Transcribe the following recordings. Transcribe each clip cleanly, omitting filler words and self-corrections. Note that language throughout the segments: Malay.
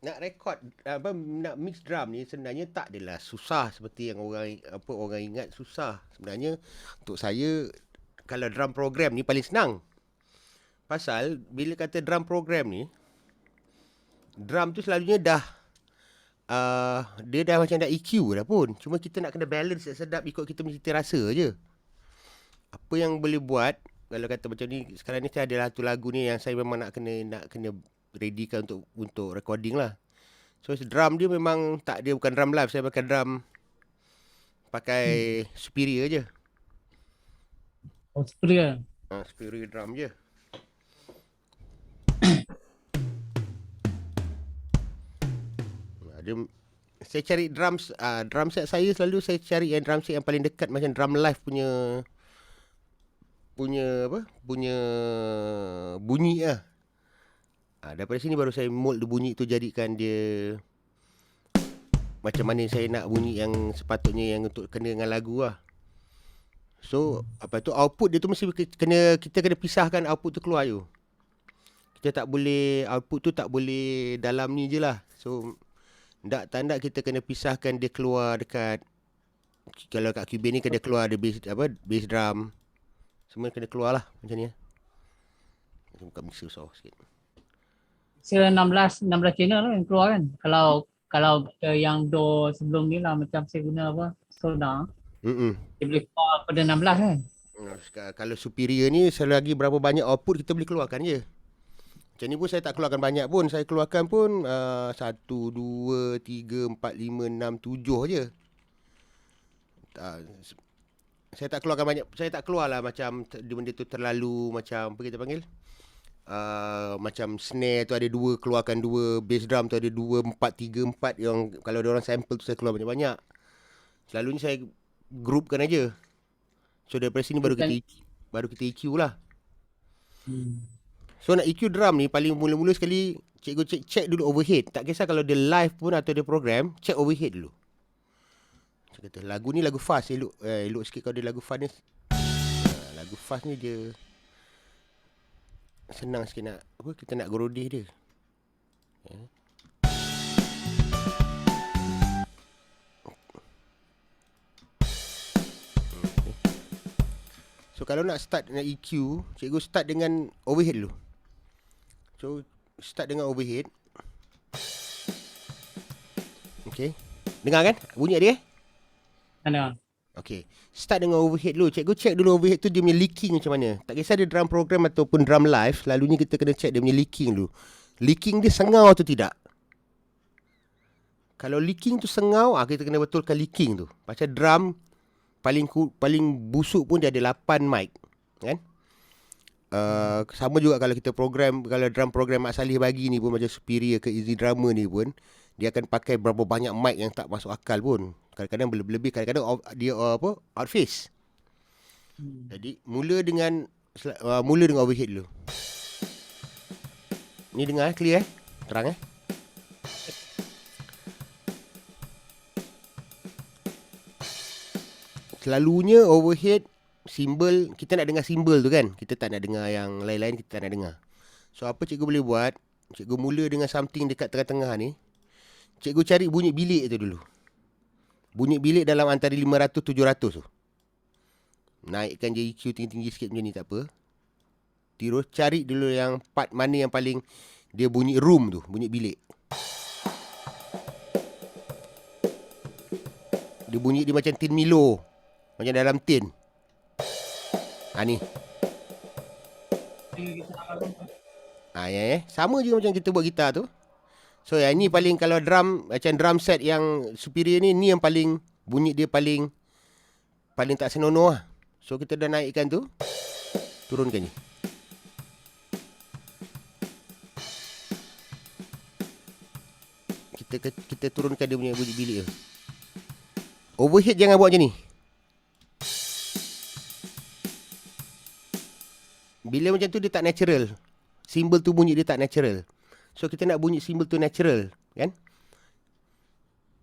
nak record nak mix drum ni sebenarnya tak adalah susah seperti yang orang ingat susah. Sebenarnya untuk saya kalau drum program ni paling senang. Pasal bila kata drum program ni, drum tu selalunya dah dia dah macam dah EQ dah pun. Cuma kita nak kena balance sedap ikut kita punya cita rasa je. Apa yang boleh buat kalau kata macam ni sekarang ni saya ada satu lagu ni yang saya memang nak kena readykan untuk recording lah. So drum dia memang tak, dia bukan drum live, saya pakai drum pakai superior je. Oh, superior. Superior drum je. Dia saya cari drum set saya selalu saya cari yang drum set yang paling dekat macam drum live punya punya apa? Punya bunyi lah. Daripada sini baru saya mold bunyi tu jadikan dia macam mana saya nak bunyi yang sepatutnya yang untuk kena dengan lagu lah. So, apa tu output dia tu mesti kita kena pisahkan output tu keluar tu. Kita tak boleh output tu tak boleh dalam ni je lah. So, tanda kita kena pisahkan dia keluar dekat kalau kat Cubase ni kena keluar ada bass drum. Semua kena keluar lah macam ni. Buka mixer susah sikit. Saya 16 channel lah yang keluar kan. Kalau yang do sebelum ni lah macam saya guna apa? Sonar. Dia boleh keluar pada 16 kan. Kalau superior ni selagi berapa banyak output kita boleh keluarkan je. Macam ni pun saya tak keluarkan banyak pun. Saya keluarkan pun 1, 2, 3, 4, 5, 6, 7 je. Saya tak keluarkan banyak. Saya tak keluar lah macam benda tu terlalu macam apa kita panggil. Macam snare tu ada 2, keluarkan 2. Bass drum tu ada 2, 4, 3, 4. Yang kalau ada orang sample tu saya keluar banyak-banyak. Selalunya saya groupkan aja. So daripada sini baru kita EQ lah. So nak EQ drum ni paling mula-mula sekali cikgu check dulu overhead. Tak kisah kalau dia live pun atau dia program, check overhead dulu. Saya kata lagu ni lagu fast, elok sikit kalau dia lagu fast ni. Lagu fast ni dia senang sikit nak apa kita nak gerodeh dia. So kalau nak start dengan EQ, cikgu start dengan overhead dulu. So start dengan overhead. Okay. Dengar kan bunyi dia? Ada. Okay. Start dengan overhead dulu. Cikgu check dulu overhead tu dia punya leaking macam mana. Tak kisah dia drum program ataupun drum live, selalunya kita kena check dia punya leaking dulu. Leaking dia sengau atau tidak. Kalau leaking tu sengau, kita kena betulkan leaking tu. Macam drum paling busuk pun dia ada 8 mic, kan? Sama juga kalau kita program, kalau drum program Mak Salih bagi ni pun macam Superior ke Easy Drummer ni pun dia akan pakai berapa banyak mic yang tak masuk akal pun. Kadang-kadang berlebih, kadang-kadang dia outface. Jadi mula dengan overhead dulu. Ni dengar clear terang Selalunya overhead simbol, kita nak dengar simbol tu kan. Kita tak nak dengar yang lain-lain, kita tak nak dengar. So apa cikgu boleh buat? Cikgu mula dengan something dekat tengah-tengah ni. Cikgu cari bunyi bilik tu dulu. Bunyi bilik dalam antara 500-700 tu. Naikkan je EQ tinggi-tinggi sikit macam ni tak apa. Terus cari dulu yang part mana yang paling dia bunyi room tu, bunyi bilik. Dia bunyi dia macam tin Milo. Macam dalam tin. Ni. Sama juga macam kita buat gitar tu. So yang ni paling kalau drum macam drum set yang superior ni yang paling bunyi dia paling tak senonoh lah. So kita dah naikkan tu. Turunkan ni. Kita turunkan dia punya bunyi bilik tu. Overhead jangan buat macam ni. Bila macam tu dia tak natural. Simbol tu bunyi dia tak natural. So kita nak bunyi simbol tu natural, kan?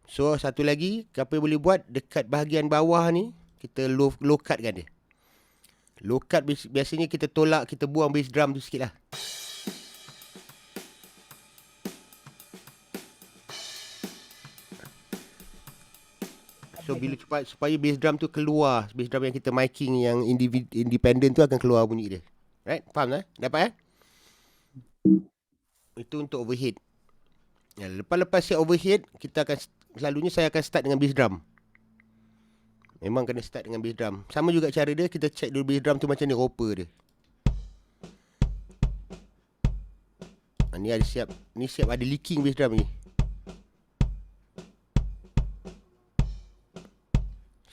So satu lagi, apa yang boleh buat dekat bahagian bawah ni, kita low cut kan dia. Low cut biasanya kita tolak, kita buang bass drum tu sikit lah. So bila supaya bass drum tu keluar, bass drum yang kita miking yang independent tu akan keluar bunyi dia. Right? Faham dapat Itu untuk overhead. Ya, lepas set overhead, selalunya saya akan start dengan bass drum. Memang kena start dengan bass drum. Sama juga cara dia, kita check dulu bass drum tu macam ni roper dia. Ni siap ada leaking bass drum ni.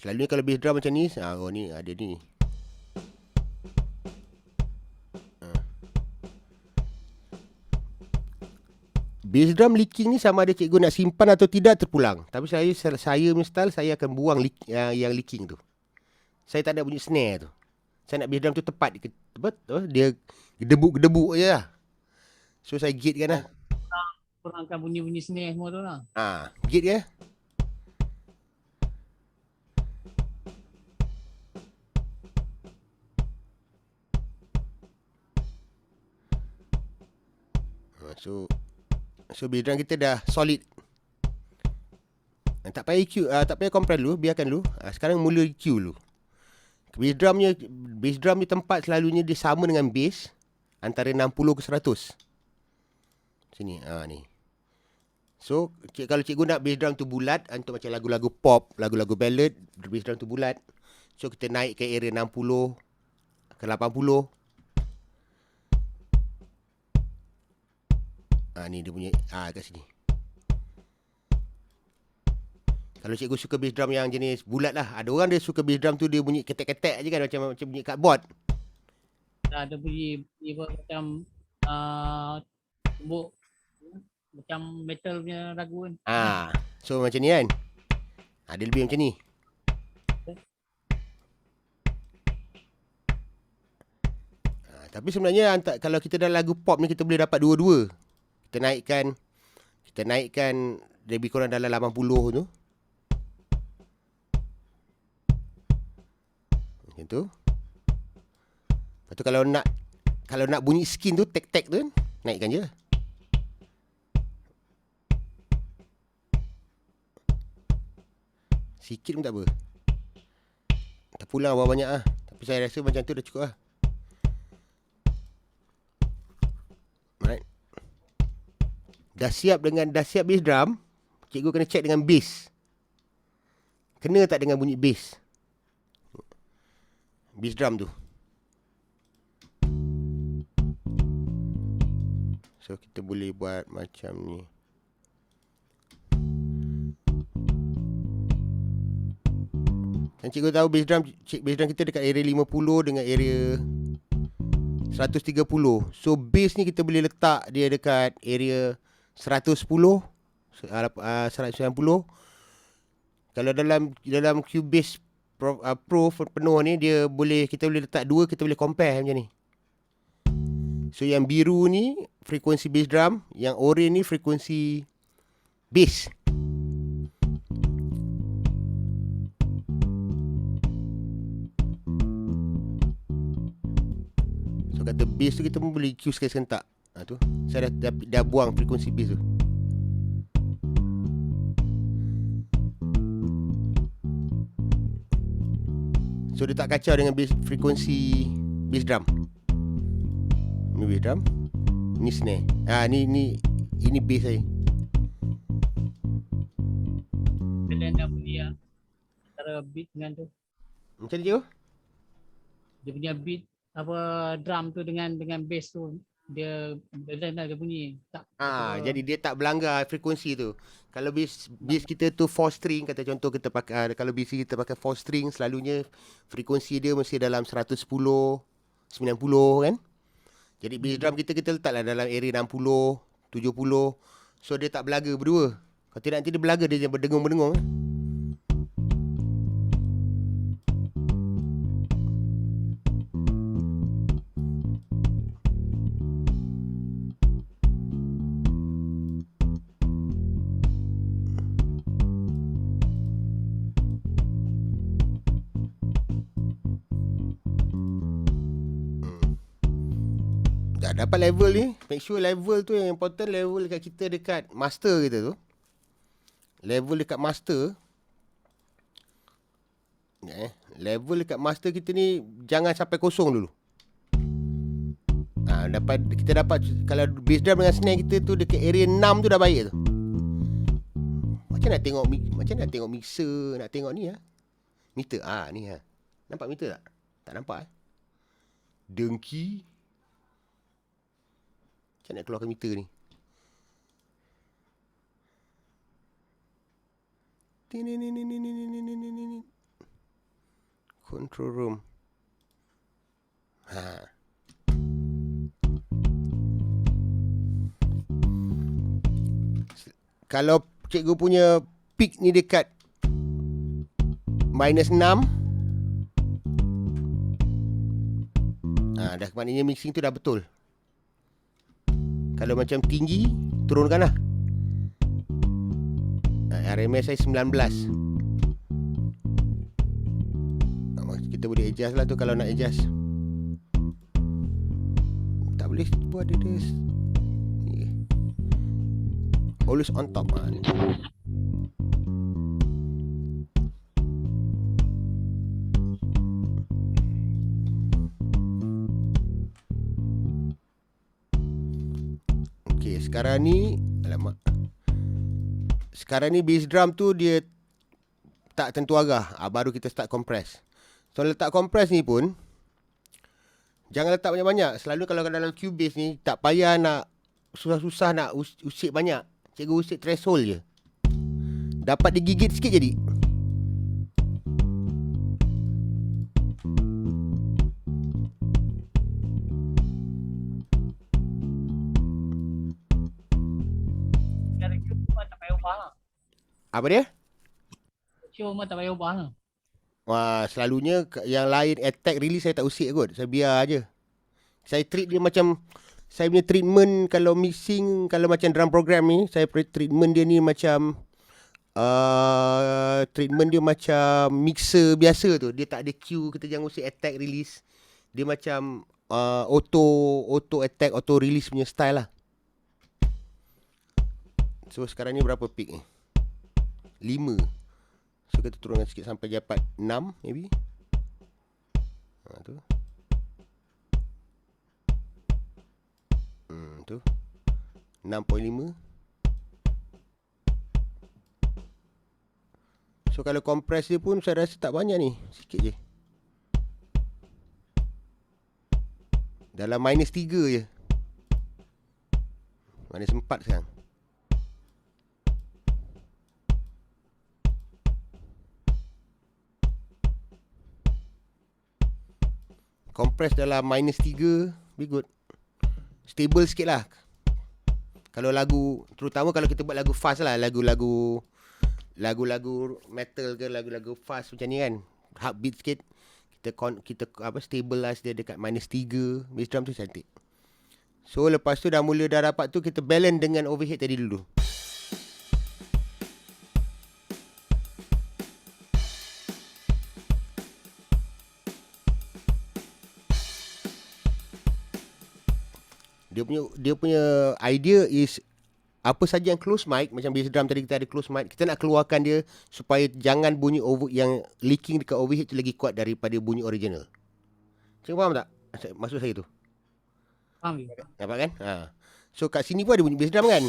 Selalunya kalau bass drum macam ni, ni ada ni. Bass drum leaking ni sama ada cikgu nak simpan atau tidak terpulang. Tapi saya punya style, saya akan buang yang leaking tu. Saya tak nak bunyi snare tu. Saya nak bass drum tu tepat. Dia gedebuk-gedebuk je lah. So saya gate kan lah. Kurangkan bunyi-bunyi snare semua tu lah. Gate kan. So bass drum kita dah solid. Tak payah EQ, tak payah compress dulu, biarkan dulu. Sekarang mula EQ dulu. Bass drum ni tempat selalunya dia sama dengan bass antara 60 ke 100. Sini, ni. So kalau cikgu nak bass drum tu bulat untuk macam lagu-lagu pop, lagu-lagu ballad, bass drum tu bulat. So kita naik ke area 60 ke 80. Ni dia punya kat sini. Kalau cikgu suka bass drum yang jenis bulat lah. Ada orang dia suka bass drum tu dia bunyi ketek-ketek je kan, macam bunyi cardboard. Ada bunyi macam macam metal punya lagu kan. So macam ni kan. Dia lebih macam ni. Tapi sebenarnya kalau kita dah lagu pop ni kita boleh dapat dua-dua. Kita naikkan lebih kurang dalam 80 tu. Macam tu. Lepas tu kalau nak bunyi skin tu, tek-tek tu kan, naikkan je. Sikit pun tak apa. Tak pulang berapa banyak lah. Tapi saya rasa macam tu dah cukup lah. Alright. Dah siap bass drum, cikgu kena check dengan bass. Kena tak dengan bunyi bass? Bass drum tu. So kita boleh buat macam ni. Kan cikgu tahu bass drum kita dekat area 50 dengan area 130. So bass ni kita boleh letak dia dekat area 110, 190. Kalau dalam Cubase Pro penuh ni kita boleh letak dua, kita boleh compare macam ni. So yang biru ni frekuensi bass drum, yang orange ni frekuensi bass. So kata bass tu kita pun boleh EQ sekali-sekali. Tu saya dah buang frekuensi bass tu. So dia tak kacau dengan frekuensi bass drum. Ni bass drum, ni snare. Ini bass saya. Bila dah bunyi antara beat dengan tu. Macam ni je. Dia punya beat drum tu dengan bass tu dia ada bunyi tak. Jadi dia tak berlanggar frekuensi tu. Kalau bass kita tu 4 string, kata contoh kita pakai kalau bass kita pakai 4 string, selalunya frekuensi dia mesti dalam 110, 90 kan. Jadi bass drum kita letaklah dalam area 60, 70. So dia tak berlaga berdua. Kalau tidak nanti dia berlaga, dia berdengung-berdengung kan. Dapat level ni, make sure level tu yang important, level dekat kita dekat master kita tu. Level dekat master Level dekat master kita ni jangan sampai kosong dulu. Kita dapat kalau bass drum dengan snare kita tu dekat area 6 tu dah baik tu. Macam nak tengok mixer, nak tengok ni meter. Ni Nampak meter tak? Tak nampak Dengki. Macam nak keluarkan meter ni? Control room. Kalau cikgu punya peak ni dekat -6, dah maknanya mixing tu dah betul. Kalau macam tinggi, turunkan lah. RMS saya 19. Kita boleh adjust lah tu kalau nak adjust. Tak boleh buat dia always on top ni. Okay, sekarang ni bass drum tu dia tak tentu arah. Baru kita start compress. So letak compress ni pun jangan letak banyak-banyak. Selalu kalau dalam Cubase ni tak payah nak susah-susah nak usik banyak. Cikgu usik threshold je. Dapat digigit sikit jadi. Apa dia? Cuma tak payah ubah lah. Selalunya yang lain attack release saya tak usik kot. Saya biar je. Saya treat dia macam, saya punya treatment kalau mixing, kalau macam drum program ni, saya treatment dia ni macam treatment dia macam mixer biasa tu. Dia tak ada cue, kita jangan usik attack release. Dia macam auto attack, auto release punya style lah. So sekarang ni berapa peak ni? 5. So kita turunkan sikit sampai dapat 6 maybe. Tu. Tu. 6.5. So kalau compress dia pun saya rasa tak banyak ni. Sikit je. Dalam -3 je. -4 sekarang. Compress dalam -3, be good. Stable sikit lah. Kalau lagu, terutama kalau kita buat lagu fast lah, lagu-lagu metal ke, lagu-lagu fast macam ni kan, heartbeat sikit, kita stabilize dia dekat -3. Bass drum tu cantik. So lepas tu dah dapat tu, kita balance dengan overhead tadi dulu. Dia punya idea is apa saja yang close mic, macam bass drum tadi kita ada close mic, kita nak keluarkan dia supaya jangan bunyi yang leaking dekat overhead tu lagi kuat daripada bunyi original. Cikgu faham tak maksud saya tu? Faham. Nampak kan? So kat sini pun ada bunyi bass drum kan,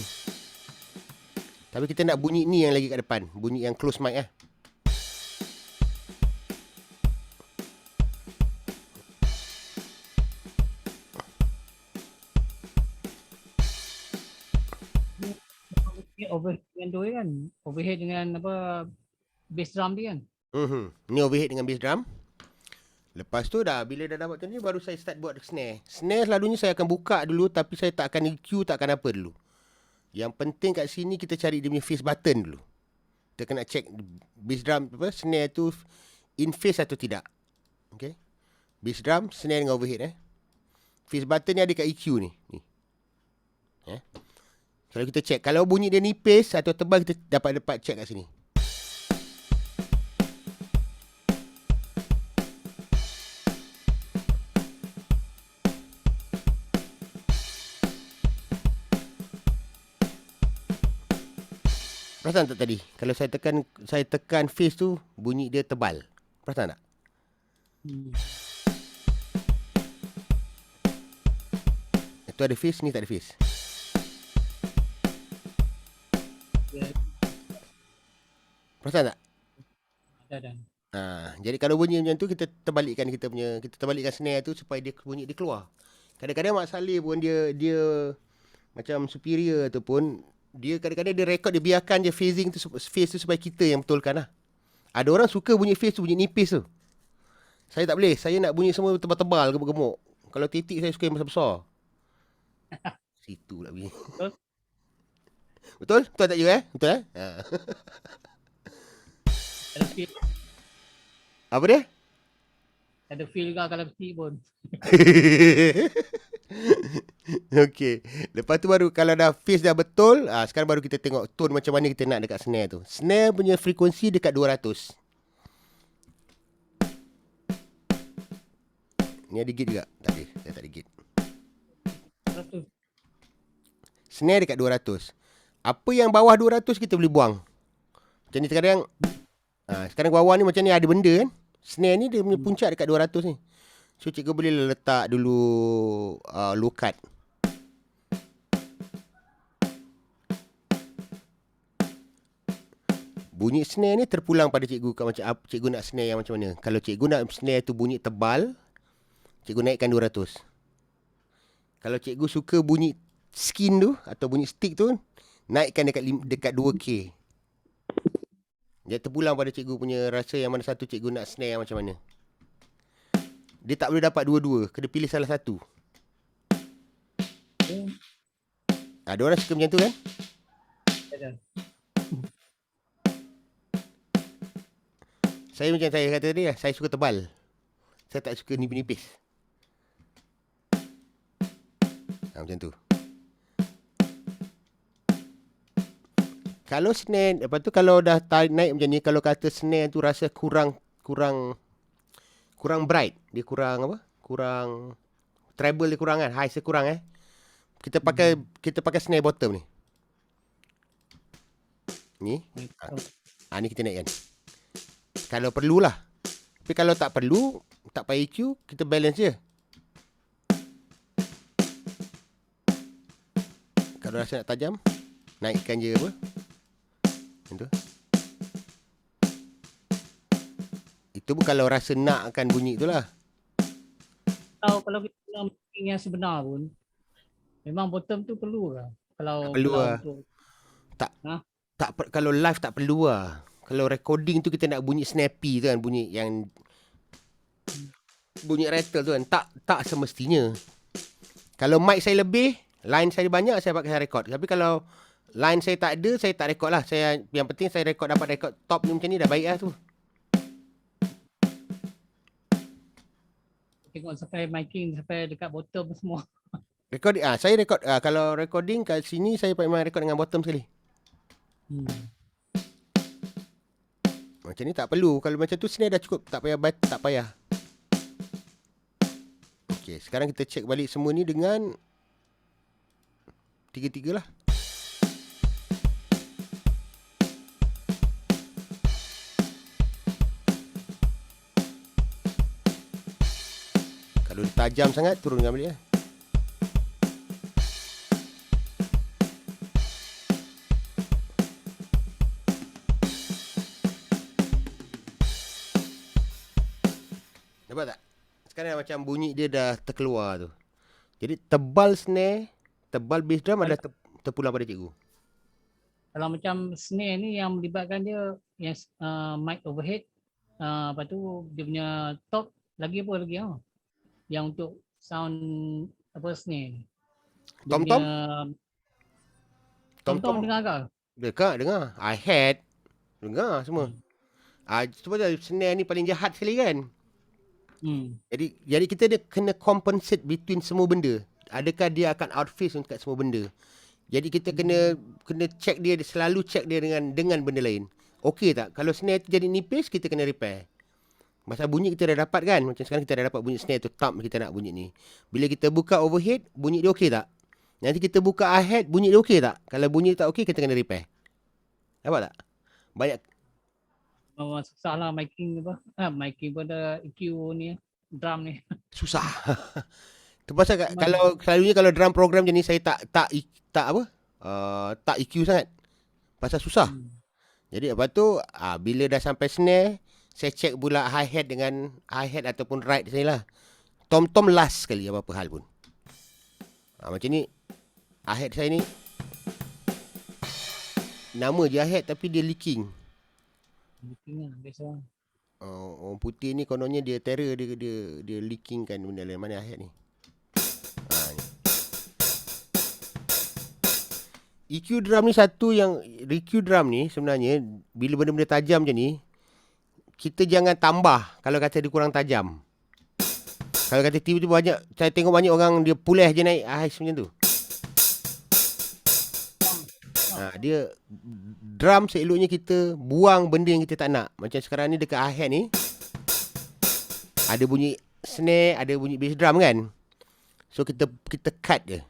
tapi kita nak bunyi ni yang lagi kat depan, bunyi yang close mic . Overhead dengan dua kan, overhead dengan bass drum dia kan. Ni overhead dengan bass drum. Lepas tu bila dah dapat tu ni, baru saya start buat snare. Snare selalunya saya akan buka dulu, tapi saya tak akan EQ, tak akan apa dulu. Yang penting kat sini kita cari dia punya face button dulu. Kita kena check bass drum snare tu in phase atau tidak. Okay. Bass drum, snare dengan overhead Face button ni ada kat EQ ni. Kalau kita check, kalau bunyi dia nipis atau tebal, kita dapat check kat sini. Perasan tak tadi? Kalau saya tekan face tu, bunyi dia tebal. Perasan tak? Itu ada fizz, ni tak ada fizz. Perasan tak? Ada. Jadi kalau bunyi macam tu, kita terbalikkan kita terbalikkan snare tu supaya dia bunyi dia keluar. Kadang-kadang Mak Saleh pun dia macam superior ataupun dia kadang-kadang dia rekod, dia biarkan je phasing tu, phase tu supaya kita yang betulkan lah. Ada orang suka bunyi phase tu, bunyi nipis tu. Saya tak boleh. Saya nak bunyi semua tebal-tebal, gemuk-gemuk. Kalau titik saya suka yang besar-besar. Situ lah bunyi. Betul? Betul tak juga Betul Ada feel, Apa dia? ada feel juga kalau kecil pun. Okey. Lepas tu baru kalau dah phase dah betul, sekarang baru kita tengok tone macam mana kita nak dekat snare tu. Snare punya frekuensi dekat 200. Ni ada git juga? Tak ada. Saya tak ada git. 100. Snare dekat 200. Apa yang bawah 200 kita boleh buang. Macam ni sekarang. Sekarang bawah ni macam ni ada benda kan. Snare ni dia punya puncak dekat 200 ni. So cikgu boleh letak dulu low cut. Bunyi snare ni terpulang pada cikgu macam apa cikgu nak snare yang macam mana. Kalau cikgu nak snare tu bunyi tebal, cikgu naikkan 200. Kalau cikgu suka bunyi skin tu atau bunyi stick tu, naikkan dekat 2K. Dia terpulang pada cikgu punya rasa yang mana satu cikgu nak snare yang macam mana. Dia tak boleh dapat dua-dua. Kena pilih salah satu. Ada orang suka macam tu kan? Ada. Saya macam saya kata tadi lah. Saya suka tebal. Saya tak suka nipis-nipis. Macam tu. Kalau snare, lepas tu kalau dah naik macam ni, kalau kata snare tu rasa kurang bright, dia kurang apa? Kurang treble dia kurang kan, high dia kurang Kita pakai snare bottom ni. Ni. Ni kita naikkan. Kalau perlulah. Tapi kalau tak perlu, tak payah EQ, kita balance je. Kalau rasa nak tajam, naikkan je apa? Itu. Itu pun kalau rasa nak akan bunyi itulah. Kalau kita nak mixing yang sebenar pun, memang bottom tu perlu lah. Tak perlu lah. Kalau live tak perlu lah. Kalau recording tu kita nak bunyi snappy tu kan, bunyi yang bunyi rattle tu kan, tak semestinya. Kalau mic saya lebih, line saya banyak, saya pakai record. Tapi kalau line saya tak ada, saya tak record lah. Yang penting saya dapat record top ni macam ni dah baik lah tu. Tengok sampai miking sampai dekat bottom semua. Saya record kalau recording kat sini saya memang record dengan bottom sekali. Macam ni tak perlu. Kalau macam tu snare dah cukup, tak payah. Okey, sekarang kita check balik semua ni dengan 3-3 lah. Kalau tajam sangat, turunkan balik lah. Nampak tak? Sekarang macam bunyi dia dah terkeluar tu. Jadi tebal snare, tebal bass drum adalah terpulang pada cikgu. Kalau macam snare ni yang melibatkan dia yang mic overhead, lepas tu dia punya top lagi apa lagi yang untuk sound apa snare ni. Tom-tom? Tom-tom dengar ke? Dengar. Hi-hat dengar semua. Sebab snare ni paling jahat sekali kan. Jadi kita kena compensate between semua benda. Adakah dia akan outface dekat semua benda. Jadi kita kena check dia, selalu check dia dengan benda lain. Okey tak? Kalau snare tu jadi nipis, kita kena repair. Masa bunyi kita dah dapat kan. Macam sekarang kita dah dapat bunyi snare tu, top kita nak bunyi ni. Bila kita buka overhead, bunyi dia okey tak? Nanti kita buka hi-hat, bunyi dia okey tak? Kalau bunyi tak okey, kita kena repair. Nampak tak? Banyak. memang susah lah miking apa. Miking pada EQ ni, drum ni. Susah. Tu pasal Memang kalau selalunya kalau drum program jenis saya tak apa? Tak EQ sangat. Pasal susah. hmm, Jadi lepas tu bila dah sampai snare, saya check pula hi-hat dengan hi-hat ataupun ride saya lah. Tom-tom last sekali apa-apa hal pun. Macam ni hi-hat saya ni nama je hi-hat tapi dia leaking. miking lah biasa. Orang putih ni kononnya dia terror dia leaking kan benda lain mana hi-hat ni. Ni. EQ drum ni satu yang EQ drum ni sebenarnya bila benda-benda tajam macam ni kita jangan tambah kalau kata dia kurang tajam. Kalau kata tiba-tiba banyak saya tengok banyak orang dia pulih je naik highs macam tu. Dia drum seeloknya kita buang benda yang kita tak nak. Macam sekarang ni dekat hi-hat ni ada bunyi snare, ada bunyi bass drum kan. So kita cut je.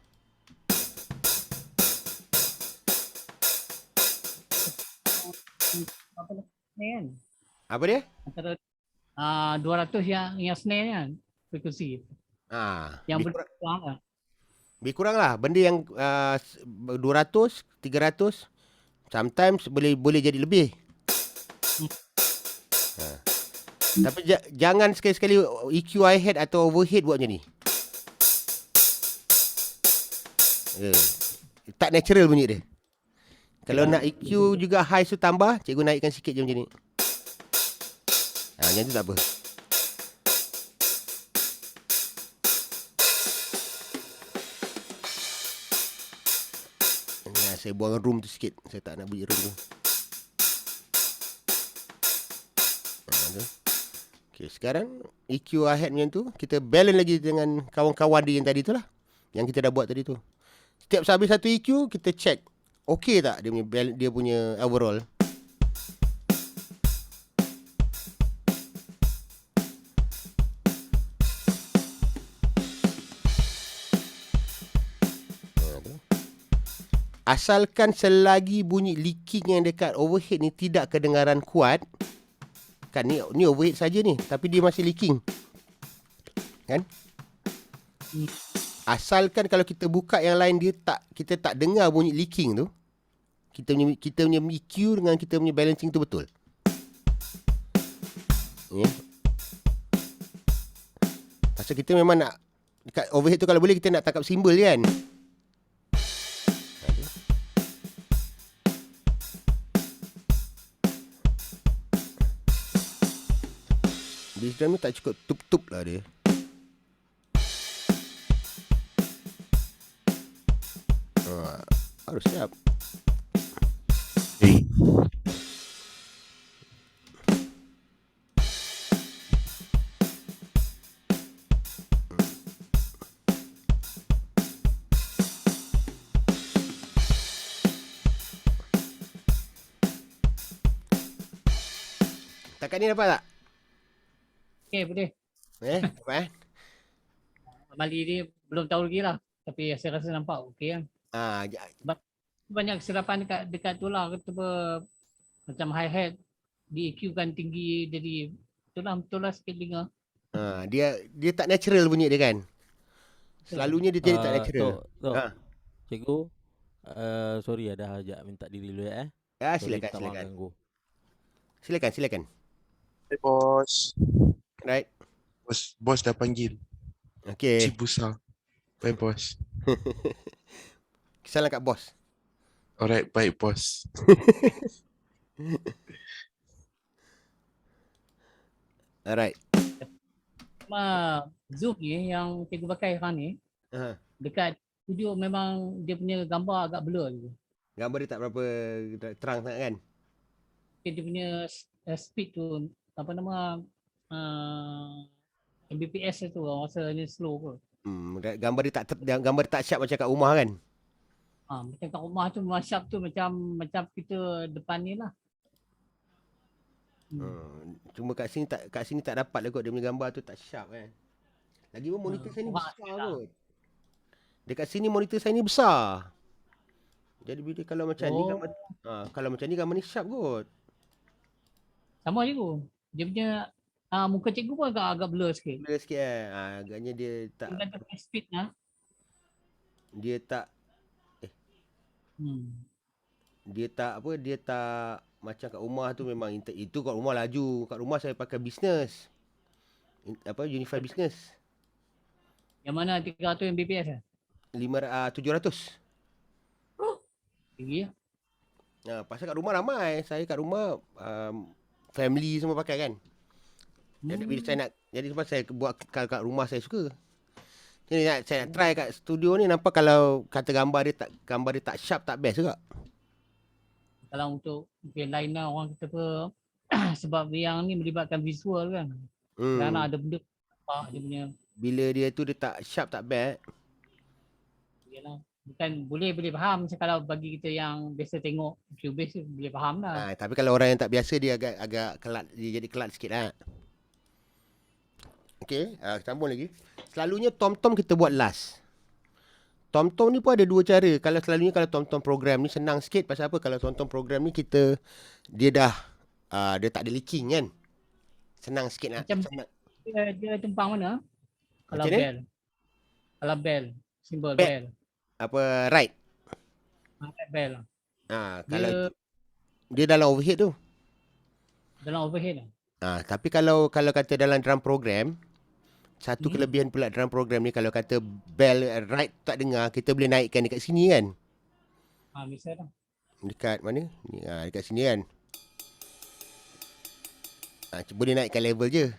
Apa ni kan? Apa dia? Antara 200 yang snare ni kan, frekuensi. Yang berkurang lah. Lebih kurang lah. Benda yang 200, 300 sometimes boleh jadi lebih. Tapi jangan sekali-sekali EQ hi-hat atau overhead buat macam ni. Tak natural bunyi dia. Kalau nak EQ juga high tu tambah, cikgu naikkan sikit je macam ni. Macam tu tak apa. Saya buang room tu sikit. Saya tak nak bunyi room tu. Okay, sekarang EQ hi-hat macam tu. Kita balance lagi dengan kawan-kawan dia yang tadi tu lah. Yang kita dah buat tadi tu. Setiap habis satu EQ, kita check. Okey tak dia punya overall. Asalkan selagi bunyi leaking yang dekat overhead ni tidak kedengaran kuat. Kan ni overhead saja ni. Tapi dia masih leaking. Kan? Asalkan kalau kita buka yang lain kita tak dengar bunyi leaking tu. Kita punya EQ dengan kita punya balancing tu betul. Ya. Pasal kita memang nak dekat overhead tu kalau boleh kita nak tangkap simbol kan. Bass drum ni tak cukup tup-tup lah dia. Harus siap. Takat ni dapat tak? Okey, boleh. Dapat Mali ni belum tahu lagi lah. Tapi saya rasa nampak okey kan. Banyak kesilapan dekat tu lah. Macam hi-hat di EQ kan tinggi jadi betul lah sikit dengar. Dia tak natural bunyi dia kan. Selalunya dia jadi tak natural. Cikgu, sorry ada hajat minta diri dulu ya. Silakan. Hai bos. Right. Bos dah panggil. Okay. Cibusa. Bye bos. Salam kat bos. Alright, baik bos. Alright. Zoom ni yang cikgu pakai sekarang ni, dekat studio memang dia punya gambar agak blur gitu. Gambar dia tak berapa terang sangat kan? Dia punya speed tu, apa nama, Mbps tu rasanya slow kot. Gambar dia tak sharp macam kat rumah kan? Macam kat rumah tu memang sharp tu macam kita depan ni lah. Cuma kat sini tak dapat lah kot dia punya gambar tu tak sharp kan. Lagi pun monitor saya ni besar kot. Dekat sini monitor saya ni besar. Jadi bila kalau macam ni gambar kalau macam ni gambar ni sharp kot. Sama cikgu. Dia punya muka cikgu pun agak blur sikit. Blur sikit agaknya dia tak Dia kata punya speed lah. dia tak Hmm. dia tak apa dia tak macam kat rumah tu memang itu kat rumah laju. Kat rumah saya pakai business. Unified business. Yang mana 300 Mbps lah. 700. Tinggi lah. Pasal kat rumah ramai. Saya kat rumah family semua pakai kan. Jadi bila saya nak jadi sebab saya buat kat rumah saya suka. Jadi saya nak try kat studio ni nampak kalau kata gambar dia tak sharp tak best juga. Kalau untuk lain lah orang kata apa sebab yang ni melibatkan visual kan. Kerana ada benda nampak dia punya. Bila dia tu dia tak sharp tak best. Yalah. Bukan boleh faham macam kalau bagi kita yang biasa tengok Cubase boleh faham lah. Tapi kalau orang yang tak biasa dia agak kelat, dia jadi kelat sikit lah. Okey, sambung lagi. Selalunya tom-tom kita buat last. Tom-tom ni pun ada dua cara. Kalau tom-tom program ni senang sikit. Pasal apa? Kalau tom-tom program ni dia tak ada leaking kan. Senang sikit nak. Dia tumpang mana? Kalau Macam ni? bell. Kalau bell. Simbol Bell. bell. Apa right? Bell. Kalau dia dalam overhead tu. Dalam overhead lah. Tapi kalau kata dalam drum program, satu kelebihan pula drum program ni kalau kata bell right tak dengar, kita boleh naikkan dekat sini kan. Bisa lah. Dekat mana? Ni, dekat sini kan. Boleh naikkan level je.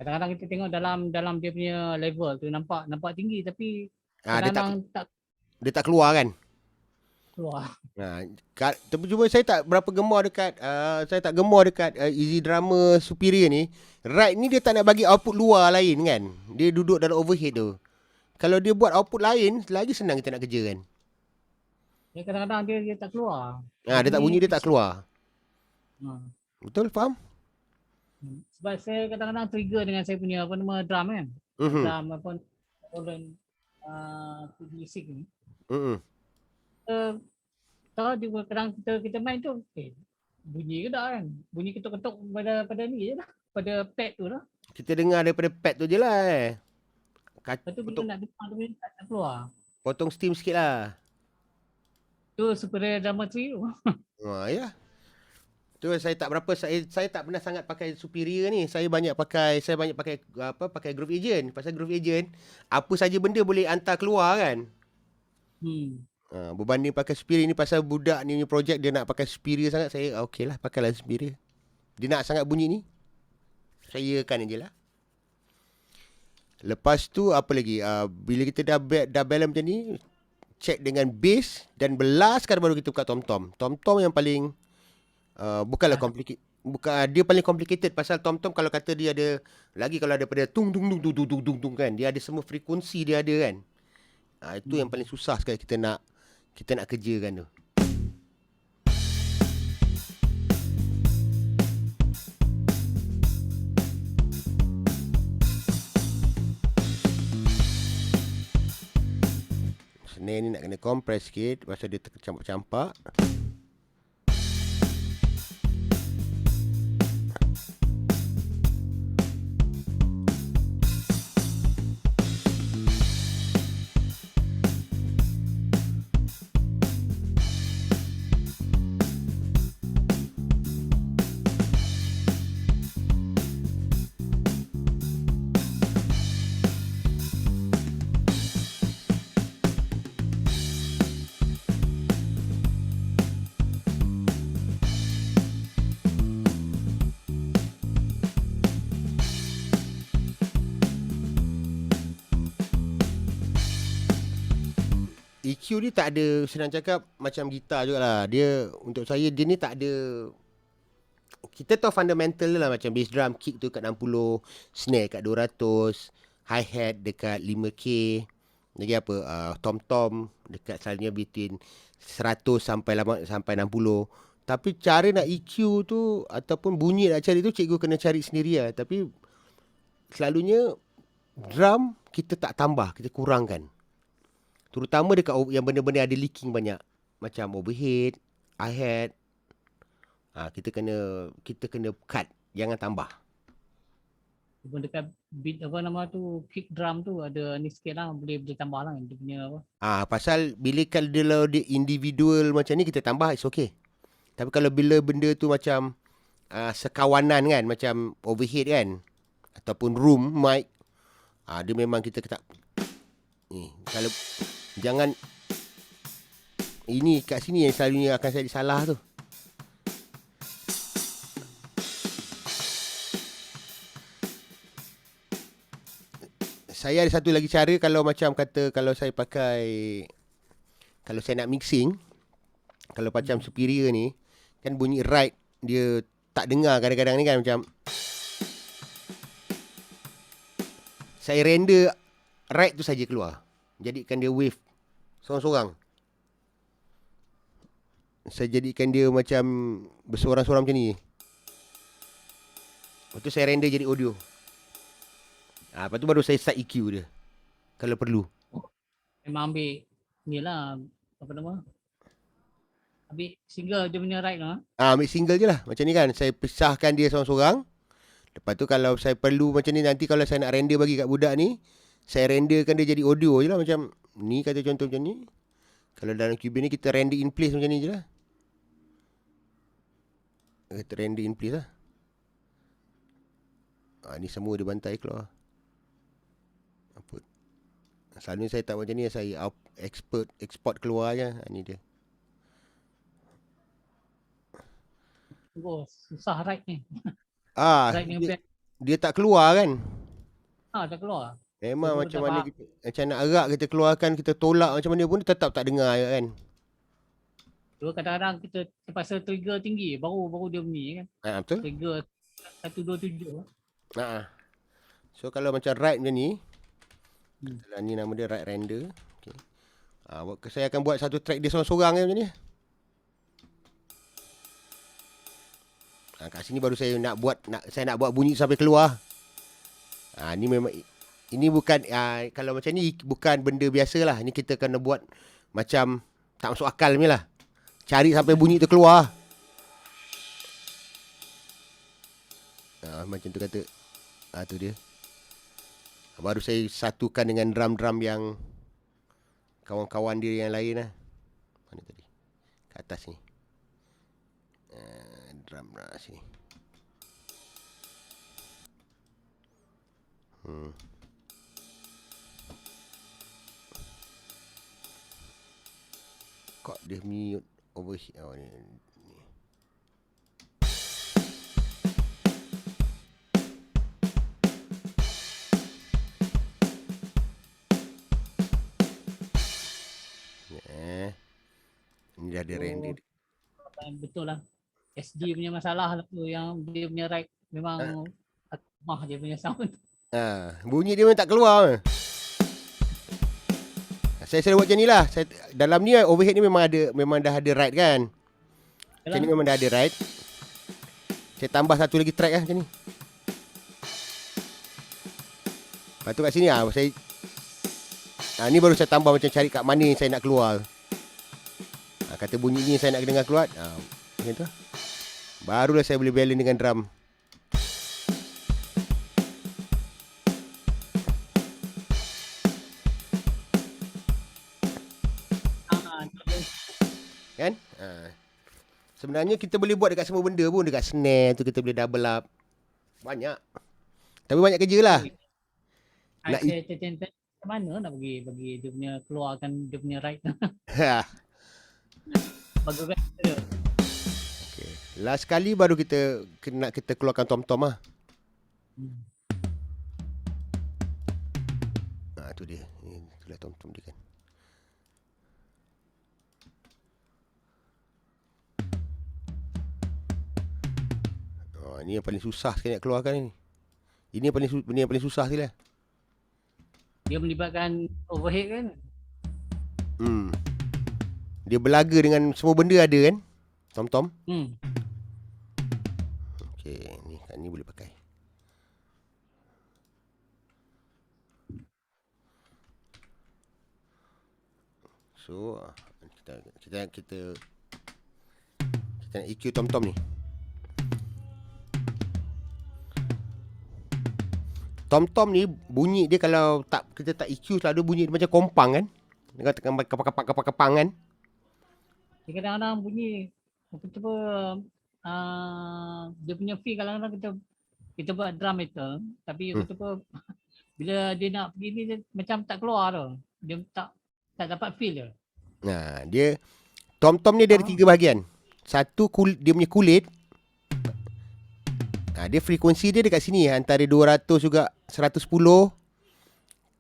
Kadang-kadang kita tengok dalam dia punya level tu nampak tinggi tapi Dia tak tak keluar kan. keluar. Tapi cuma saya tak berapa gemar dekat Easy Drummer Superior ni. Right ni dia tak nak bagi output luar lain kan. Dia duduk dalam overhead tu. Kalau dia buat output lain, lagi senang kita nak kerja kan. Ya, kadang-kadang dia tak keluar. Dia tak bunyi, dia tak keluar. Betul, faham? Sebab saya kadang-kadang trigger dengan saya punya drum kan. Drum Roland music ni. Kalau dia kadang kita main tu bunyi ke tak kan? Bunyi ketuk-ketuk pada ni je lah. Pada pad tu lah. Kita dengar daripada pad tu je lah Lepas tu bila nak dengar tu tak keluar. Potong steam sikit lah. Tu Superior Drummer 3 tu. Ya. Tu saya tak pernah sangat pakai Superior ni. Saya banyak pakai Groove Agent. Pasal Groove Agent apa saja benda boleh hantar keluar kan. Berbanding pakai Superior ni pasal budak ni punya projek dia nak pakai Superior sangat, saya okeylah pakailah Superior. Dia nak sangat bunyi ni, saya kan je lah. Lepas tu apa lagi? Bila kita dah balance macam ni, check dengan bass dan belas kan baru kita buka tom-tom. Tom-tom yang paling bukanlah complicated. Dia paling complicated pasal tom-tom kalau kata dia ada lagi kalau ada pada tung tung tung tung tung tung tung kan. Dia ada semua frekuensi dia ada kan. Itu yang paling susah sekali kita nak kerjakan tu. Snare ni nak kena compress sikit pasal dia tercampak-campak. EQ ni tak ada, senang cakap macam gitar jugalah. Dia untuk saya dia ni tak ada. Kita tahu fundamental lah macam bass drum kick tu kat 60, snare kat 200, hi-hat dekat 5K. Lagi apa? Tom-tom dekat selalunya between 100 sampai 60. Tapi cara nak EQ tu ataupun bunyi nak cari tu cikgu kena cari sendiri lah. Tapi selalunya drum kita tak tambah, kita kurangkan. Terutama dekat yang benda-benda ada leaking banyak. Macam overhead, hi-hat, Kita kena cut, jangan tambah. Cuma dekat beat apa nama tu, kick drum tu ada ni sikit lah, boleh tambah lah dia punya apa. Pasal bila kalau dia individual macam ni kita tambah, it's okay. Tapi kalau bila benda tu macam sekawanan kan, macam overhead kan, ataupun room mic, dia memang kita tak ni. Kalau jangan, ini kat sini yang selalunya akan saya salah tu. Saya ada satu lagi cara, kalau macam kata kalau saya pakai, kalau saya nak mixing, kalau macam superior ni kan bunyi right dia tak dengar kadang-kadang ni kan, macam saya render right tu saja keluar, jadikan dia wave sorang-sorang. Saya jadikan dia macam bersorang-sorang macam ni. Lepas tu saya render jadi audio. Lepas tu baru saya start EQ dia kalau perlu. Memang ambil ni lah, apa nama, ambil single dia punya right lah. Ambil single je lah. Macam ni kan, saya pisahkan dia sorang-sorang. Lepas tu kalau saya perlu macam ni, nanti kalau saya nak render bagi kat budak ni, saya renderkan dia jadi audio je lah. Macam ni, kata contoh macam ni. Kalau dalam Cubase ni kita render in place macam ni je lah. Kita render in place lah. Ni semua dia bantai keluar. Apa? Selalunya saya tak macam ni, saya export keluar je. Ni dia. Oh, susah right ni. Right ni dia tak keluar kan. tak keluar. Memang Betul, macam tak mana faham. macam nak erak kita keluarkan, kita tolak macam mana pun dia tetap tak dengar kan. Dua kadang-kadang kita terpaksa trigger tinggi baru dia bunyi kan. Betul. Trigger 127. So kalau macam right macam ni, ni nama dia right render. Okay. Saya akan buat satu track dia sorang-sorang macam ni. Kat sini baru saya nak buat bunyi sampai keluar. Ni memang, ini bukan kalau macam ni bukan benda biasa lah. Ni kita kena buat macam tak masuk akal ni lah. Cari sampai bunyi tu keluar. Macam tu kata. Tu dia. Baru saya satukan dengan drum-drum yang kawan-kawan dia yang lain lah. Mana tadi? Kat atas ni. Drum lah sini. Kok dia mute over here. Ni. Ni dah ada render. Betul lah. SD punya masalah lah tu, yang dia punya right memang mah dia punya sound. Bunyi dia memang tak keluar. Saya selalu buat macam ni lah. Dalam ni overhead ni memang dah ada right kan. Macam ni memang dah ada right. Saya tambah satu lagi track lah macam ni. Lepas tu kat sini saya ni baru saya tambah, macam cari kat mana yang saya nak keluar. Kata bunyi ni saya nak dengar keluar. Macam tu. Barulah saya boleh balance dengan drum. Kan? Sebenarnya kita boleh buat dekat semua benda pun. Dekat snare tu kita boleh double up. Banyak. Tapi banyak kerja lah. Saya tertentu mana nak bagi dia punya keluarkan dia punya right. Bagus kan? Okay. Last kali baru kita keluarkan tom-tom lah. Tu dia. Itulah tom-tom dia kan. Ini yang paling susah sekali nak keluarkan ni. Ini yang paling susah sekali lah. Dia melibatkan overhead kan? Dia belaga dengan semua benda ada kan? Tom-tom. Okay, ni boleh pakai. So, kita nak EQ tom-tom ni. Tom-tom ni bunyi dia kalau tak kita tak EQ selalu bunyi dia macam kompang kan. Dia tekan kepak-kepak kan. Dia kadang-kadang bunyi apa dia punya feel kadang-kadang kita buat drum metal tapi Hmm. bila dia nak pergi ni dia macam tak keluar tu. Dia tak dapat feel dia. Nah, dia tom-tom ni dia ada Ah. 3 bahagian. Satu dia punya kulit. Dia frekuensi dia dekat sini antara 200 juga 110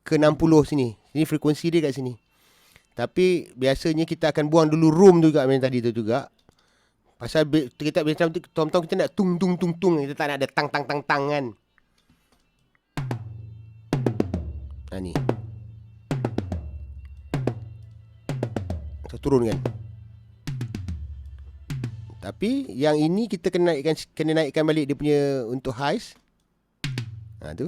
ke 60 sini. Ini frekuensi dia kat sini. Tapi biasanya kita akan buang dulu room juga macam tadi tu juga. Pasal kita macam tom-tom kita nak tung tung tung tung, kita tak nak ada tang tang tang tang kan. Ni. Kita turun kan. Tapi yang ini kita kena naikkan balik dia punya untuk highs. Tu.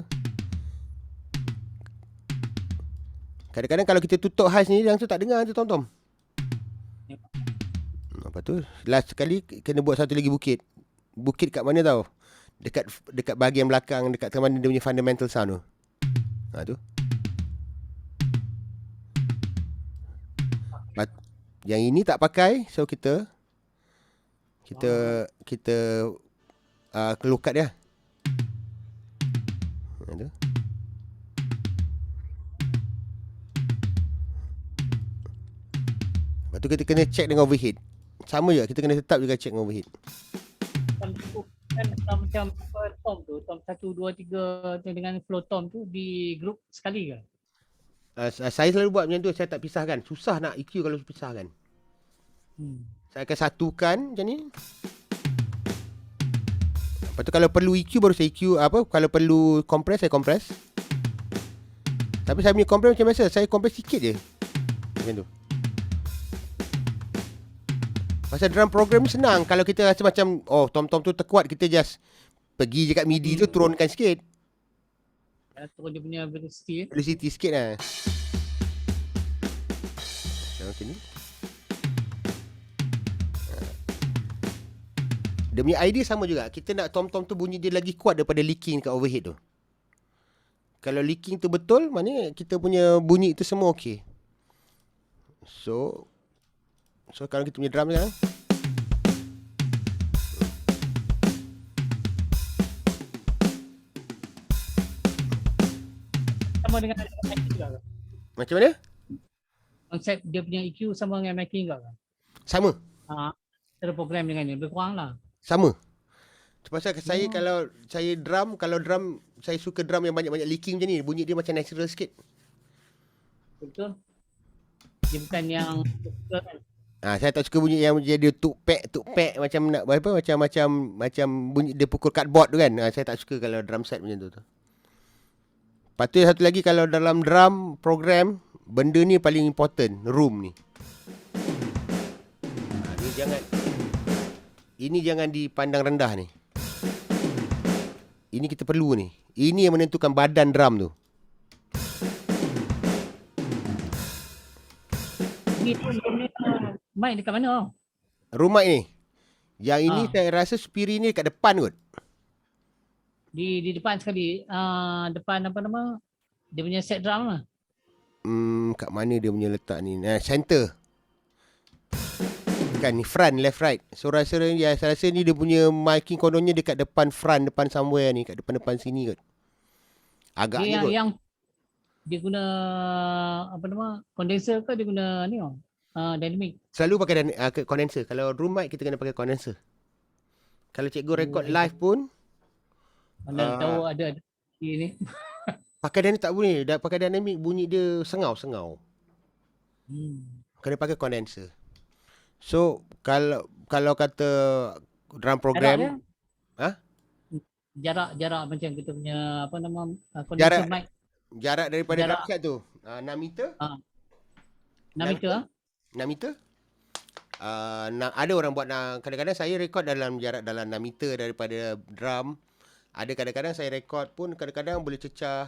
Kadang-kadang kalau kita tutup highs ni langsung tak dengar tu tom-tom. Lepas tu last sekali kena buat satu lagi bukit. Bukit kat mana tau? Dekat bahagian belakang, dekat mana dia punya fundamental sound tu. Tu. Yang ini tak pakai, so kita low cut dia. Tu. Lepas tu kita kena check dengan overhead. Sama juga, kita kena tetap juga check dengan overhead. Macam tom tu, tom 1, 2, 3 dengan flow tom tu di group sekali ke? Saya selalu buat macam tu, saya tak pisahkan. Susah nak EQ kalau pisahkan. Saya akan satukan macam ni. Lepas tu kalau perlu EQ baru saya EQ kalau perlu compress saya compress. Tapi saya punya compress macam biasa, saya compress sikit je. Macam tu. Pasal drum program ni senang. Kalau kita rasa macam tom-tom tu terkuat, kita just pergi je kat MIDI tu turunkan sikit. Turun dia punya velocity. Velocity sikit lah. Macam ni. Dia punya idea sama juga. Kita nak tom-tom tu bunyi dia lagi kuat daripada licking kat overhead tu. Kalau licking tu betul, maknanya kita punya bunyi tu semua okey. So kalau kita punya drum sekarang. Sama dengan mic juga ke? Macam mana? Konsep dia punya EQ sama dengan miking juga ke? Sama. Ada program dengan dia, lebih kurang lah. Sama. Pasal saya kalau drum, saya suka drum yang banyak-banyak licking macam ni. Bunyi dia macam natural sikit. Betul. Dia bukan yang saya tak suka bunyi yang dia tuk pek macam nak apa macam bunyi dia pukul cardboard tu kan. Saya tak suka kalau drum set macam tu. Lepas tu satu lagi, kalau dalam drum program, benda ni paling important, room ni. Ini jangan dipandang rendah ni. Ini kita perlu ni. Ini yang menentukan badan drum tu. Ini pun mic dekat mana? Room mic ni. Yang ini saya rasa speaker ni dekat depan kot. Di depan sekali. Depan apa nama? Dia punya set drum lah. Kat mana dia punya letak ni? Center. Kan ni front, left, right. So saya rasa ni dia punya miking kononnya dekat depan front, depan somewhere ni, kat depan sini kot. Agaknya kot. Yang dia guna apa nama? Condenser ke dia guna ni dynamic? Selalu pakai condenser. Kalau room mic kita kena pakai condenser. Kalau cikgu record live pun mana tahu ada ni. Pakai dynamic tak boleh. Pakai dynamic bunyi dia sengau-sengau. Kena pakai condenser. So kalau kata drum program jarak macam kita punya apa nama condenser mic. Jarak daripada drum set tu 6 meter. 6 meter. 6 meter. Ada orang buat kadang-kadang saya rekod dalam jarak dalam 6 meter daripada drum. Ada kadang-kadang saya rekod pun kadang-kadang boleh cecah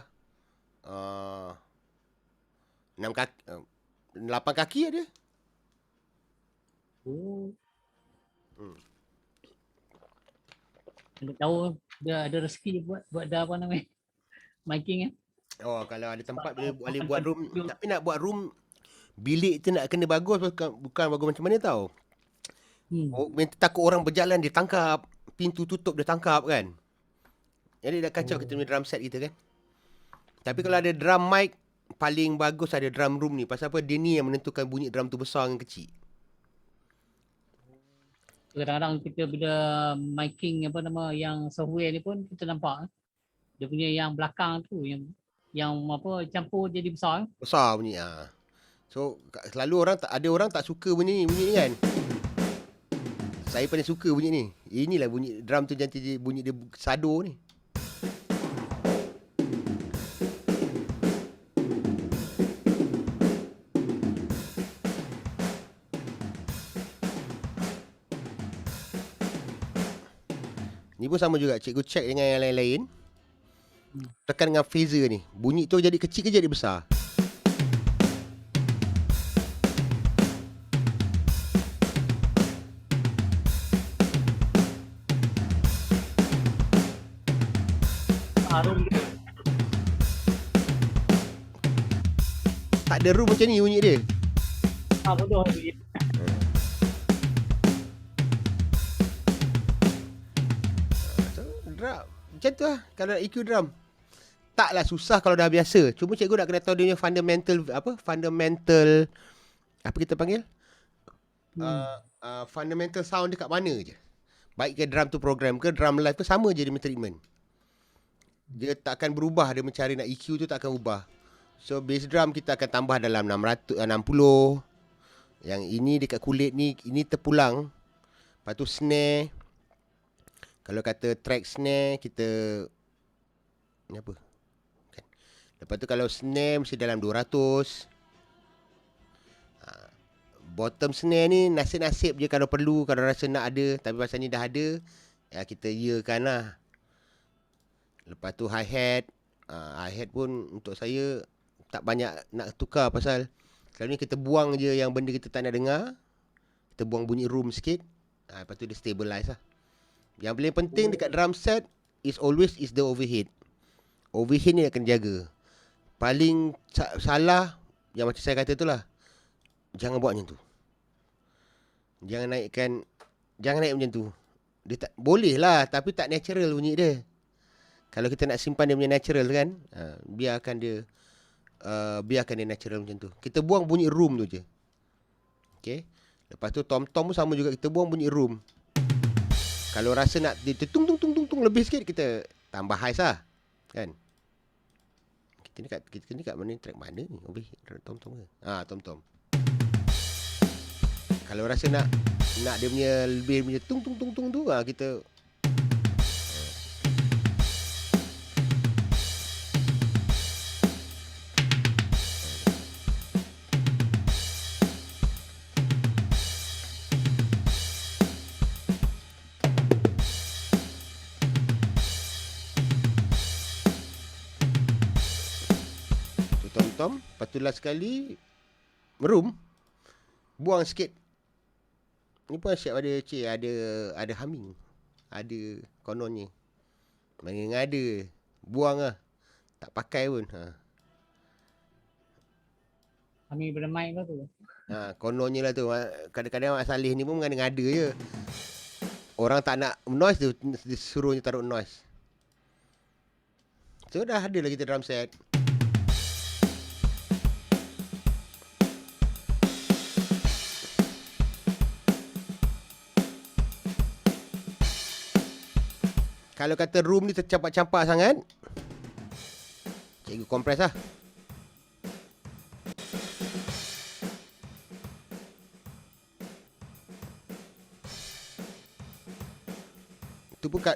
6 kaki 8 kaki ada. Anda tahu dia ada rezeki buat dah apa namanya. miking Oh, kalau ada tempat boleh, Sebab boleh orang buat akan room. duduk. Tapi nak buat room, bilik tu nak kena bagus, bukan bagus macam mana tau. Oh, takut orang berjalan dia tangkap. Pintu tutup dia tangkap kan. Jadi dah kacau kita punya drum set kita kan. Tapi kalau ada drum mic, paling bagus ada drum room ni. Pasal apa? Dia ni yang menentukan bunyi drum tu besar dengan kecil. Kadang-kadang kita bila miking apa nama yang software ni pun kita nampak dia punya yang belakang tu yang apa campur jadi besar. Besar bunyi. So selalu orang tak, ada orang tak suka bunyi ni kan. Saya paling suka bunyi ni. Inilah bunyi drum tu jangan bunyi dia sado ni. Ni pun sama juga, cikgu check dengan yang lain-lain. Tekan dengan phaser ni. Bunyi tu jadi kecil ke jadi besar? Harum dia. Tak ada room macam ni bunyi dia. Bodoh dia. So, drum macam tu lah kalau nak EQ drum. Taklah susah kalau dah biasa. Cuma cikgu nak kena tahu dia punya fundamental apa kita panggil? Fundamental sound dia kat mana je. Baik ke drum tu program ke drum live ke sama je dia punya treatment. Dia tak akan berubah, dia mencari nak EQ tu tak akan ubah. So bass drum kita akan tambah dalam 60. Yang ini dekat kulit ni, ini terpulang. Lepas tu snare. Kalau kata track snare, kita ni apa? Kan. Lepas tu kalau snare mesti dalam 200. Bottom snare ni nasib-nasib je kalau perlu, kalau rasa nak ada. Tapi pasal ni dah ada, ya kita iakan lah. Lepas tu hi-hat. Hi-hat pun untuk saya tak banyak nak tukar pasal selalu ni kita buang je yang benda kita tak nak dengar. Kita buang bunyi room sikit. Lepas tu dia stabilize lah. Yang paling penting dekat drum set is always is the overhead. Overhead ni akan jaga. Paling salah yang macam saya kata tu lah. Jangan buat macam tu. Jangan naik macam tu. Dia tak boleh lah tapi tak natural bunyi dia. Kalau kita nak simpan dia punya natural kan, biarkan dia natural macam tu. Kita buang bunyi room tu je. Okay. Lepas tu tom-tom pun sama juga, kita buang bunyi room. Kalau rasa nak dia tung lebih sikit, kita tambah high lah. Kan? Kita ni kat mana, track mana ni? Tom-tom ke? Tom-tom. Kalau rasa nak dia punya lebih punya tung tu, kita tom-tom. Lepas tu last sekali room, buang sikit. Ni pun siap ada humming. Ada kononnya. Mana ada. Buang lah. Tak pakai pun. Kami bermain lah tu. Kononnya lah tu. Kadang-kadang Mak Saleh ni pun mengada-ngada je. Orang tak nak noise, dia suruhnya taruh noise. So dah ada lah kita drum set. Kalau kata room ni tercampak-campak sangat, cikgu kompres lah.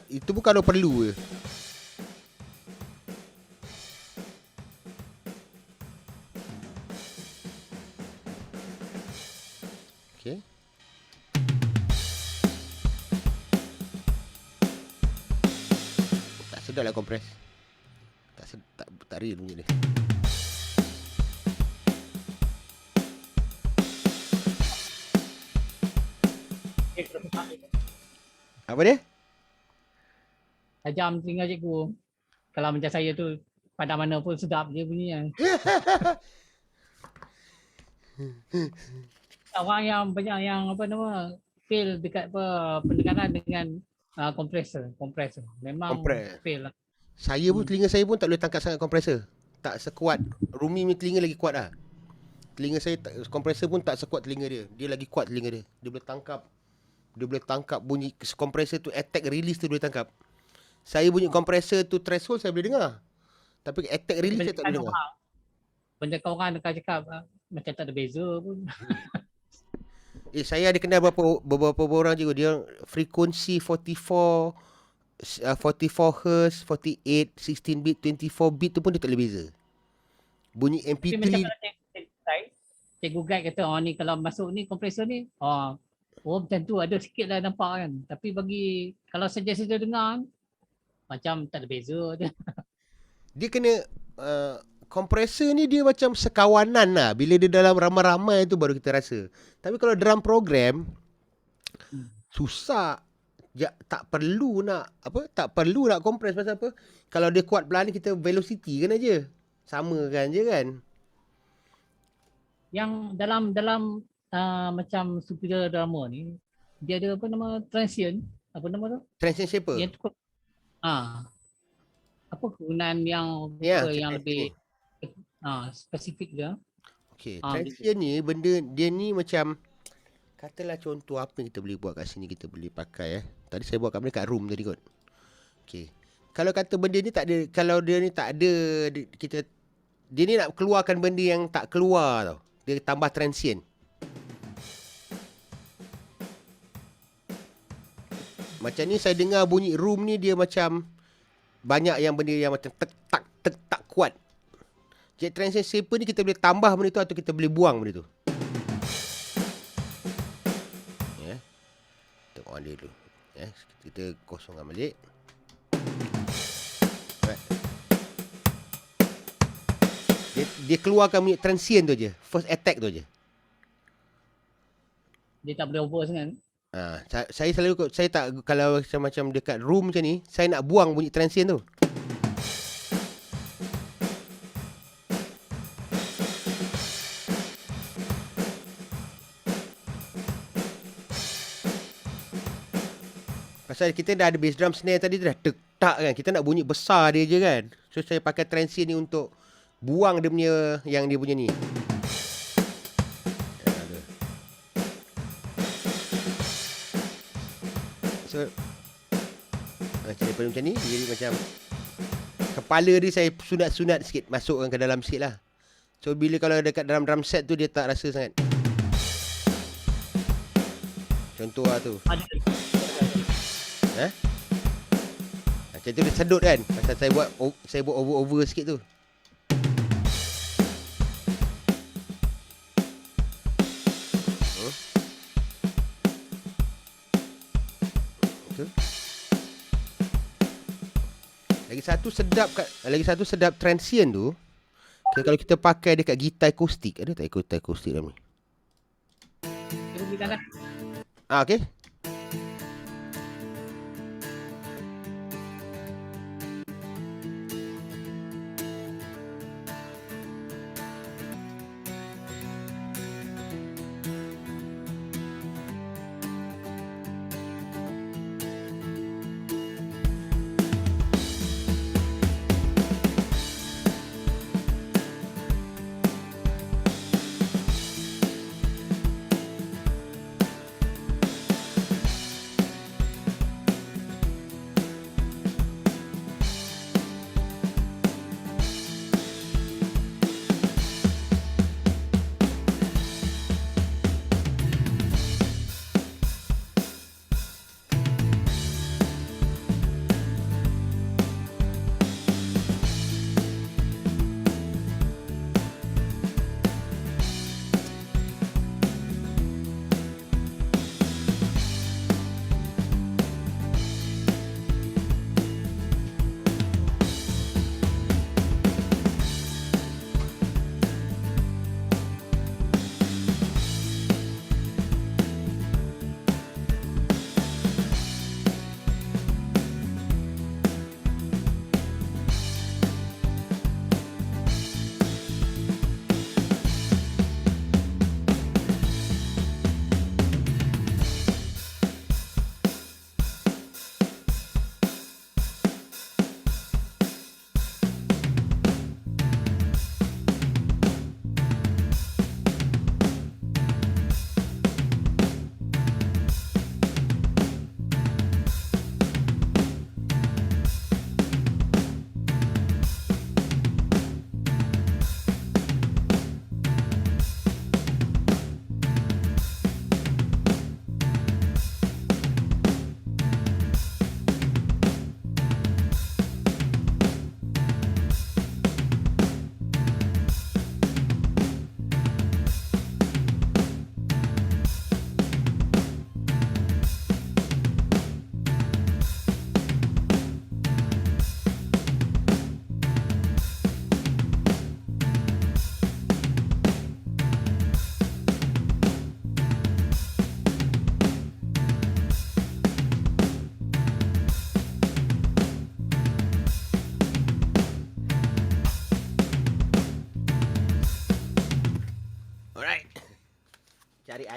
Itu pun kalau perlu je. Okay. Tak sedap lah kompres. Tak real bunyi dia. Apa dia? Tajam telinga cikgu. Kalau macam saya tu Pada mana pun sedap je bunyinya. Orang yang banyak yang apa nama fail dekat pendekanan dengan kompresor. Memang fail lah. Saya pun telinga saya pun tak boleh tangkap sangat kompresor. Tak sekuat Rumi punya telinga lagi kuat lah. Telinga saya kompresor pun tak sekuat telinga dia. Dia lagi kuat telinga dia. Dia boleh tangkap bunyi kompresor tu, attack release tu boleh tangkap. Saya bunyi kompresor tu threshold saya boleh dengar. Tapi attack release saya tak boleh dengar. Benda kau orang dekat cakap macam tak ada beza pun. Saya ada kenal beberapa orang juga. Dia frekuensi 44 Hz, 48, 16 bit, 24 bit tu pun dia tak boleh beza. Bunyi Tapi MP3 macam kalau cikgu guide kata ni kalau masuk ni kompresor ni macam tu ada sikit lah nampak kan. Tapi bagi kalau saja dengar macam tak ada beza je. dia kena kompresor ni dia macam sekawanan lah. Bila dia dalam ramai-ramai tu baru kita rasa. Tapi kalau drum program susah. Tak perlu nak kompres pasal apa? Kalau dia kuat pelan kita velocity kan aja. Sama kan je kan. Yang dalam macam superior drama ni dia ada apa nama transient, apa nama tu? Transient shaper. Yang cukup apa kegunaan yang yang lebih spesifik dia. Okey, transient ni benda dia ni macam katalah contoh apa yang kita boleh buat kat sini, kita boleh pakai Tadi saya buat kat mana, kat room tadi kot. Okey. Kalau kata benda ni tak ada, kalau dia ni tak ada dia ni nak keluarkan benda yang tak keluar tau. Dia tambah transient. Macam ni saya dengar bunyi room ni dia macam banyak yang benda yang macam tek tak kuat. Jadi transient shaper ni kita boleh tambah benda tu atau kita boleh buang benda tu. Kita on dia dulu. Kita kosongkan balik. Right. Dia keluarkan bunyi transient tu je. First attack tu je. Dia tak boleh over sangat. Saya selalu kalau macam dekat room macam ni, saya nak buang bunyi transient tu. Pasal kita dah ada bass drum snare tadi tu dah tek-tak kan. Kita nak bunyi besar dia je kan. So saya pakai transient ni untuk buang dia punya yang dia punya ni. So daripada macam ni jadi macam kepala dia saya sunat-sunat sikit, masukkan ke dalam sikit lah. So bila kalau dekat dalam drum set tu dia tak rasa sangat. Contoh lah tu. Macam tu dia sedut kan. Pasal saya buat over sikit tu. Lagi satu sedap transient tu. Kalau kita pakai dekat gitar akustik. Ada tak gitar akustik dalam ni? Okey.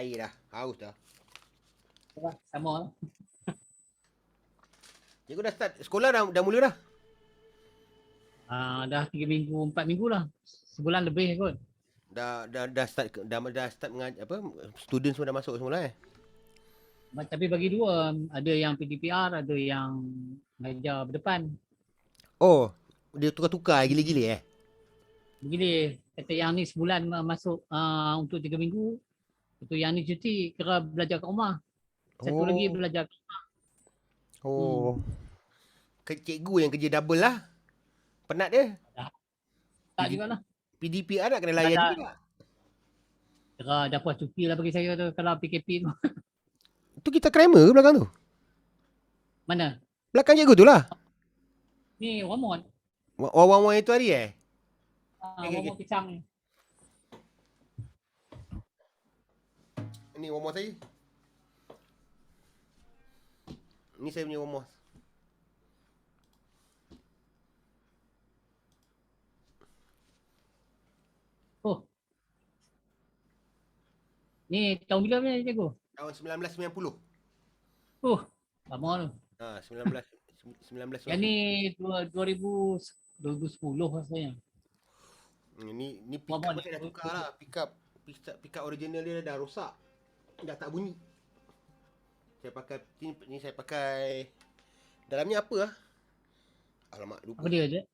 air dah. Haus dah. Sama. Cikgu dah start sekolah dah mula dah. Dah 3 minggu, 4 minggu lah. Sebulan lebih kot. Dah start apa student semua dah masuk semula Tapi bagi dua, ada yang PDPR, ada yang mengajar berdepan. Oh, dia tukar-tukar gila-gila Begini, kata yang ni sebulan masuk untuk 3 minggu. Itu yang ni cuti, kira belajar kat rumah. Satu lagi belajar. Oh. Cikgu yang kerja double lah. Penat dia. Tak jugalah. PDPR nak kena layan juga. Kira dah puas cuti lah bagi saya tu kalau PKP tu. Tu kita kramer ke belakang tu? Mana? Belakang cikgu tu lah. Ni Wamon. Orang-orang itu hari Wamon Pisang ni. Ni wamos saya. Ni saya punya wamos. Oh. Ni tahun bila punya cikgu? Tahun 1990. Lama tu. 19 Yang ni 2010 rasanya. Ni pick up saya dah tukar lah. Pick up original dia dah rosak. Dah tak bunyi. Saya pakai dalamnya apa Alamak lupa. Apa dia?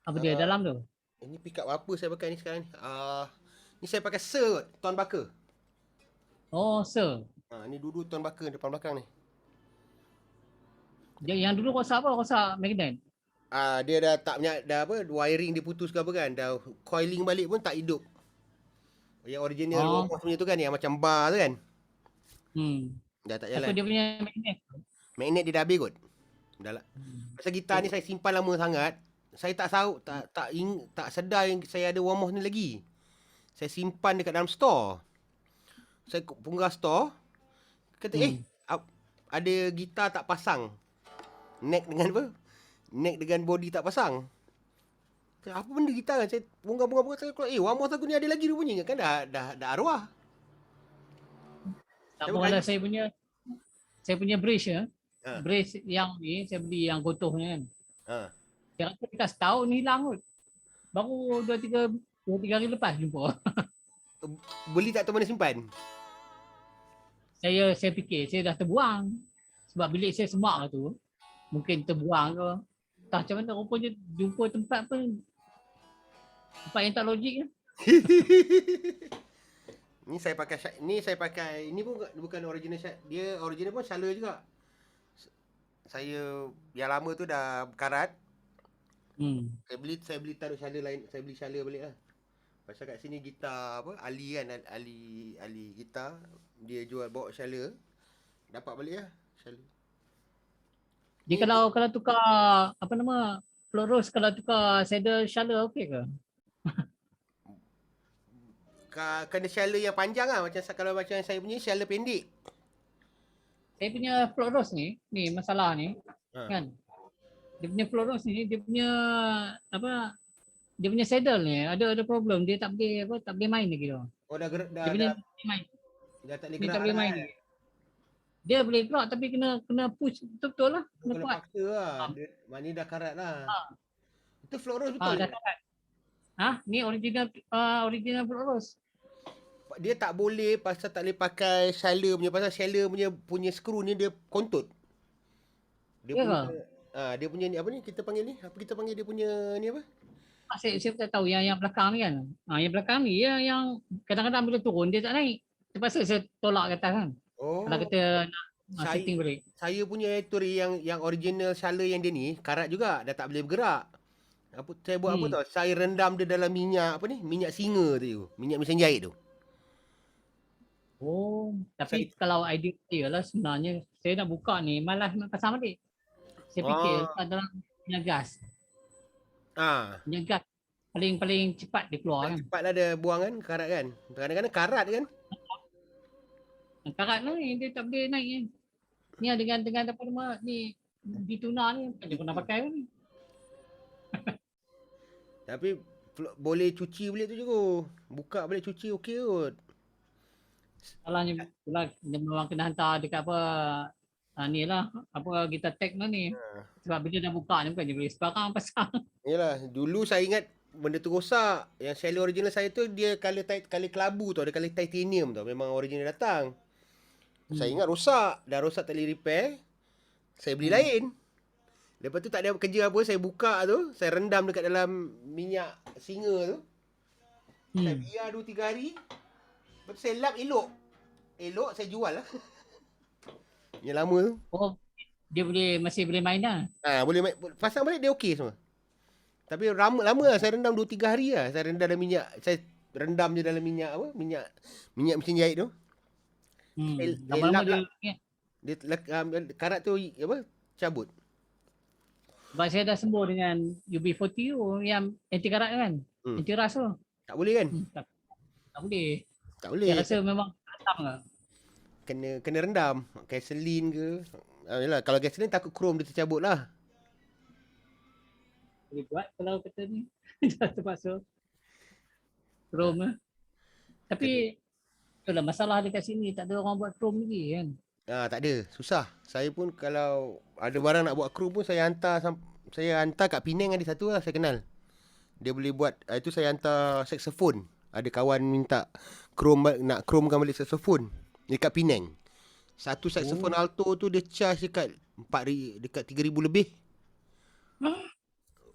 Apa dia dalam tu? Ini pick up apa saya pakai ni sekarang ni? Ni saya pakai Sir Tuan Baka. Oh, sir. Ni dulu Tuan Baka depan belakang ni. Yang dulu rosak apa? Rosak magnet. Dia dah tak punya wiring dia putus ke apa kan. Dah coiling balik pun tak hidup. Yang original wamos punya tu kan yang macam bar tu kan. Dah tak jalan. Apa dia punya magnet? Magnet dia dah habis kot. Dah lah. Pasal gitar ni saya simpan lama sangat. Saya tak tahu, tak sedar yang saya ada wamos ni lagi. Saya simpan dekat dalam store. Saya punggah store. Kata ada gitar tak pasang. Neck dengan body tak pasang. Apa benda gitar kan? Saya bunga-bunga saya keluar. Wamos aku ni ada lagi rupanya. Kan dah arwah. Tak apalah saya punya brace ya. Brace yang ni saya beli yang gotohnya kan. Saya rasa dekat setahun ni hilang kot. Baru 2-3 hari lepas jumpa. Beli tak tahu mana simpan? Saya fikir saya dah terbuang. Sebab bilik saya semak tu. Mungkin terbuang ke. Tak macam mana rupanya jumpa tempat yang tak logik. Ni saya pakai ini pun bukan original dia original pun Shala juga. Saya yang lama tu dah karat. Saya beli taruh Shala lain, saya beli Shala balik lah. Pasal kat sini gitar Ali kan, Ali gitar dia jual bawa Shala. Dapat balik lah Shala. Dia kalau tukar apa nama Floros, kalau tukar saddle Shala okey ke? Kena Shala yang panjang lah. Kalau macam saya punya Shala pendek. Saya punya Floros ni masalah ni kan. Dia punya Floros ni dia punya dia punya saddle ni ada problem, dia tak boleh main lagi tu. Dah main. Dah tak boleh Dia gerak. tak boleh main lagi. Dia boleh gerak tapi kena push betul lah. Kena paksa lah. Mana dah karat lah. Itu Floros betul. Dah karat. Ni original Floros. Dia tak boleh pasal tak boleh pakai Shala punya. Pasal Shala punya skru ni dia kontut. Dia punya ni apa ni kita panggil ni? Apa kita panggil dia punya ni apa? Saya tak tahu yang belakang ni kan. Yang belakang ni yang kadang-kadang bila turun dia tak naik. Terpaksa saya tolak ke atas kan. Kalau kita nak setting balik. Saya punya Ettore yang original Shala yang dia ni karat juga, dah tak boleh bergerak. Saya buat apa tau? Saya rendam dia dalam minyak minyak singa tu. Minyak mesin jahit tu. Tapi kalau idea dia lah sebenarnya saya nak buka ni malas nak pasang balik. Saya fikir dalam minyak gas. Minyak gas paling cepat dia keluar kan. Cepat lah dia buang kan, karat kan. Kadang-kadang karat kan. Karat ni dia tak boleh naik kan. Ni dengan apa nama ni di tuna ni dia pernah pakai ni. Tapi boleh cuci balik tu juga. Buka balik cuci okey kot. Salahnya pula dia memang kena hantar dekat apa ni lah apa kita tag lah ni. Sebab bila dah buka ni bukan je boleh sebarang pasang. Yalah, dulu saya ingat benda tu rosak. Yang Shelly original saya tu dia color kelabu tau, dia color titanium tau. Memang original datang. Saya ingat rosak, dah rosak tak boleh repair. Saya beli lain. Lepas tu tak ada kerja apa, saya buka tu, saya rendam dekat dalam minyak singa tu. Saya biar 2-3 hari. Lepas tu saya lap elok. Elok saya jual lah. Yang lama tu. Oh, dia masih boleh main lah. Boleh pasang balik dia okey semua. Tapi lama lah saya rendam 2-3 hari lah. Saya rendam dalam minyak. Saya rendam je dalam minyak apa? Minyak mesin jahit tu. Lama-lama dia ingat. Dia karat tu apa? Cabut. Sebab saya dah sembuh dengan UB40 tu yang anti karat kan. Anti ras tu. Tak boleh kan? Tak boleh. Tak boleh. Saya rasa memang hatam ke. Kena rendam. Gasoline ke. Yalah, kalau gasoline takut krom dia tercabut lah. Boleh buat kalau kata ni. Dah terpaksa. Chrome lah. Tapi itulah masalah dekat sini. Tak ada orang buat chrome lagi kan. Tak ada. Susah. Saya pun kalau ada barang nak buat chrome pun saya hantar kat Penang ada satu lah saya kenal. Dia boleh buat. Itu saya hantar saxophone. Ada kawan minta nak chromekan balik saxophone dekat Penang. Satu saxophone alto tu dia charge dekat 3,000 lebih.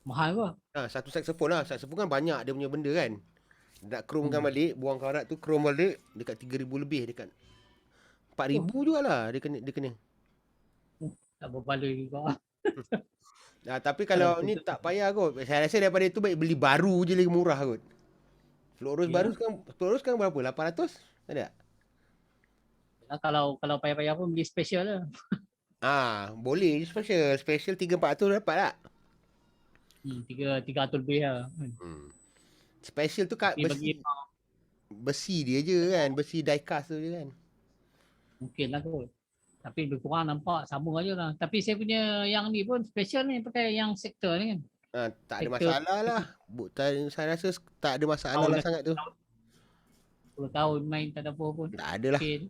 Mahal ke? Satu saxophone lah. Saxophone kan banyak dia punya benda kan. Nak chromekan balik, buang karat tu chrome balik dekat 3,000 lebih, dekat 4,000 jugalah dia kena. Tak berbaloi juga. Tapi kalau ni tak payah kot. Saya rasa daripada itu baik beli baru je lagi murah kot. Floros baru sekarang berapa? 800? Ada tak? Kalau payah-payah pun beli special lah. Boleh special 300-400 dapat tak? 300 lebih lah. Special tu kat besi dia je kan, besi die cast tu je kan. Mungkin lah kot. Tapi lebih kurang nampak sama aja lah. Tapi saya punya yang ni pun special ni pakai yang sektor ni kan. Tak ada masalah lah. Saya rasa tak ada masalah lah sangat tu. 10 tahun main tak ada apa pun. Tak ada lah. Okay.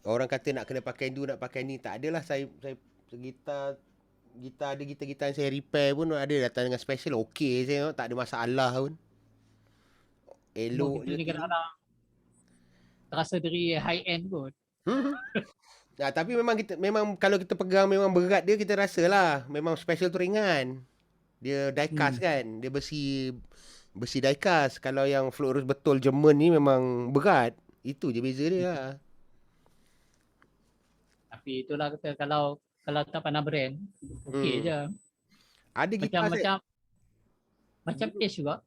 Orang kata nak kena pakai tu, nak pakai ni. Tak adalah. Saya gitar yang saya repair pun ada datang dengan special. Okey saya, tak ada masalah pun. Elok je. Kita ni kadang-kadang terasa diri high end kot. Tapi memang kalau kita pegang memang berat dia, kita rasalah. Memang special tu ringan. Dia die cast kan. Dia besi die cast. Kalau yang Florus betul Jerman ni memang berat. Itu je beza dia lah. Tapi itulah kata kalau tak pandang brand, okey je. Ada gitar macam Ace juga.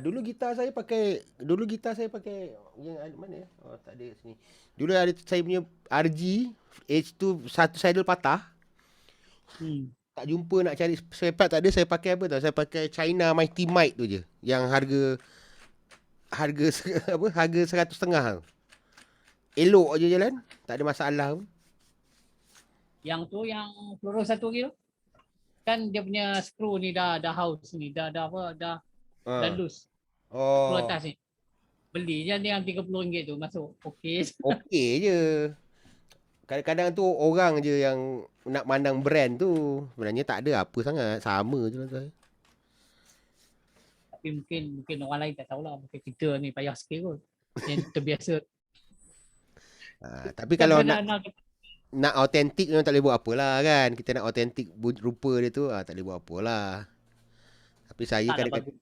Dulu gitar saya pakai yang mana ya? Tak ada sini. Dulu ada saya punya RG H tu satu saddle patah. Tak jumpa nak cari spare part, tak ada. Saya pakai apa tahu? Saya pakai China Mighty Might tu je. Yang harga 100.5. Elok je jalan, tak ada masalah pun. Yang tu yang Floro satu lagi tu. Kan dia punya screw ni dah house ni, dah loose. Screw atas ni. Beli je yang RM30 tu masuk. Okey. Okey je. Kadang-kadang tu orang je yang nak mandang brand tu. Sebenarnya tak ada apa sangat. Sama je lah saya. Tapi mungkin orang lain tak tahulah. Mungkin kita ni payah sikit kot. Yang terbiasa. Tapi kalau nak autentik memang tak boleh buat apalah kan. Kita nak autentik rupa dia tu, tak boleh buat apalah. Tapi saya kadang-kadang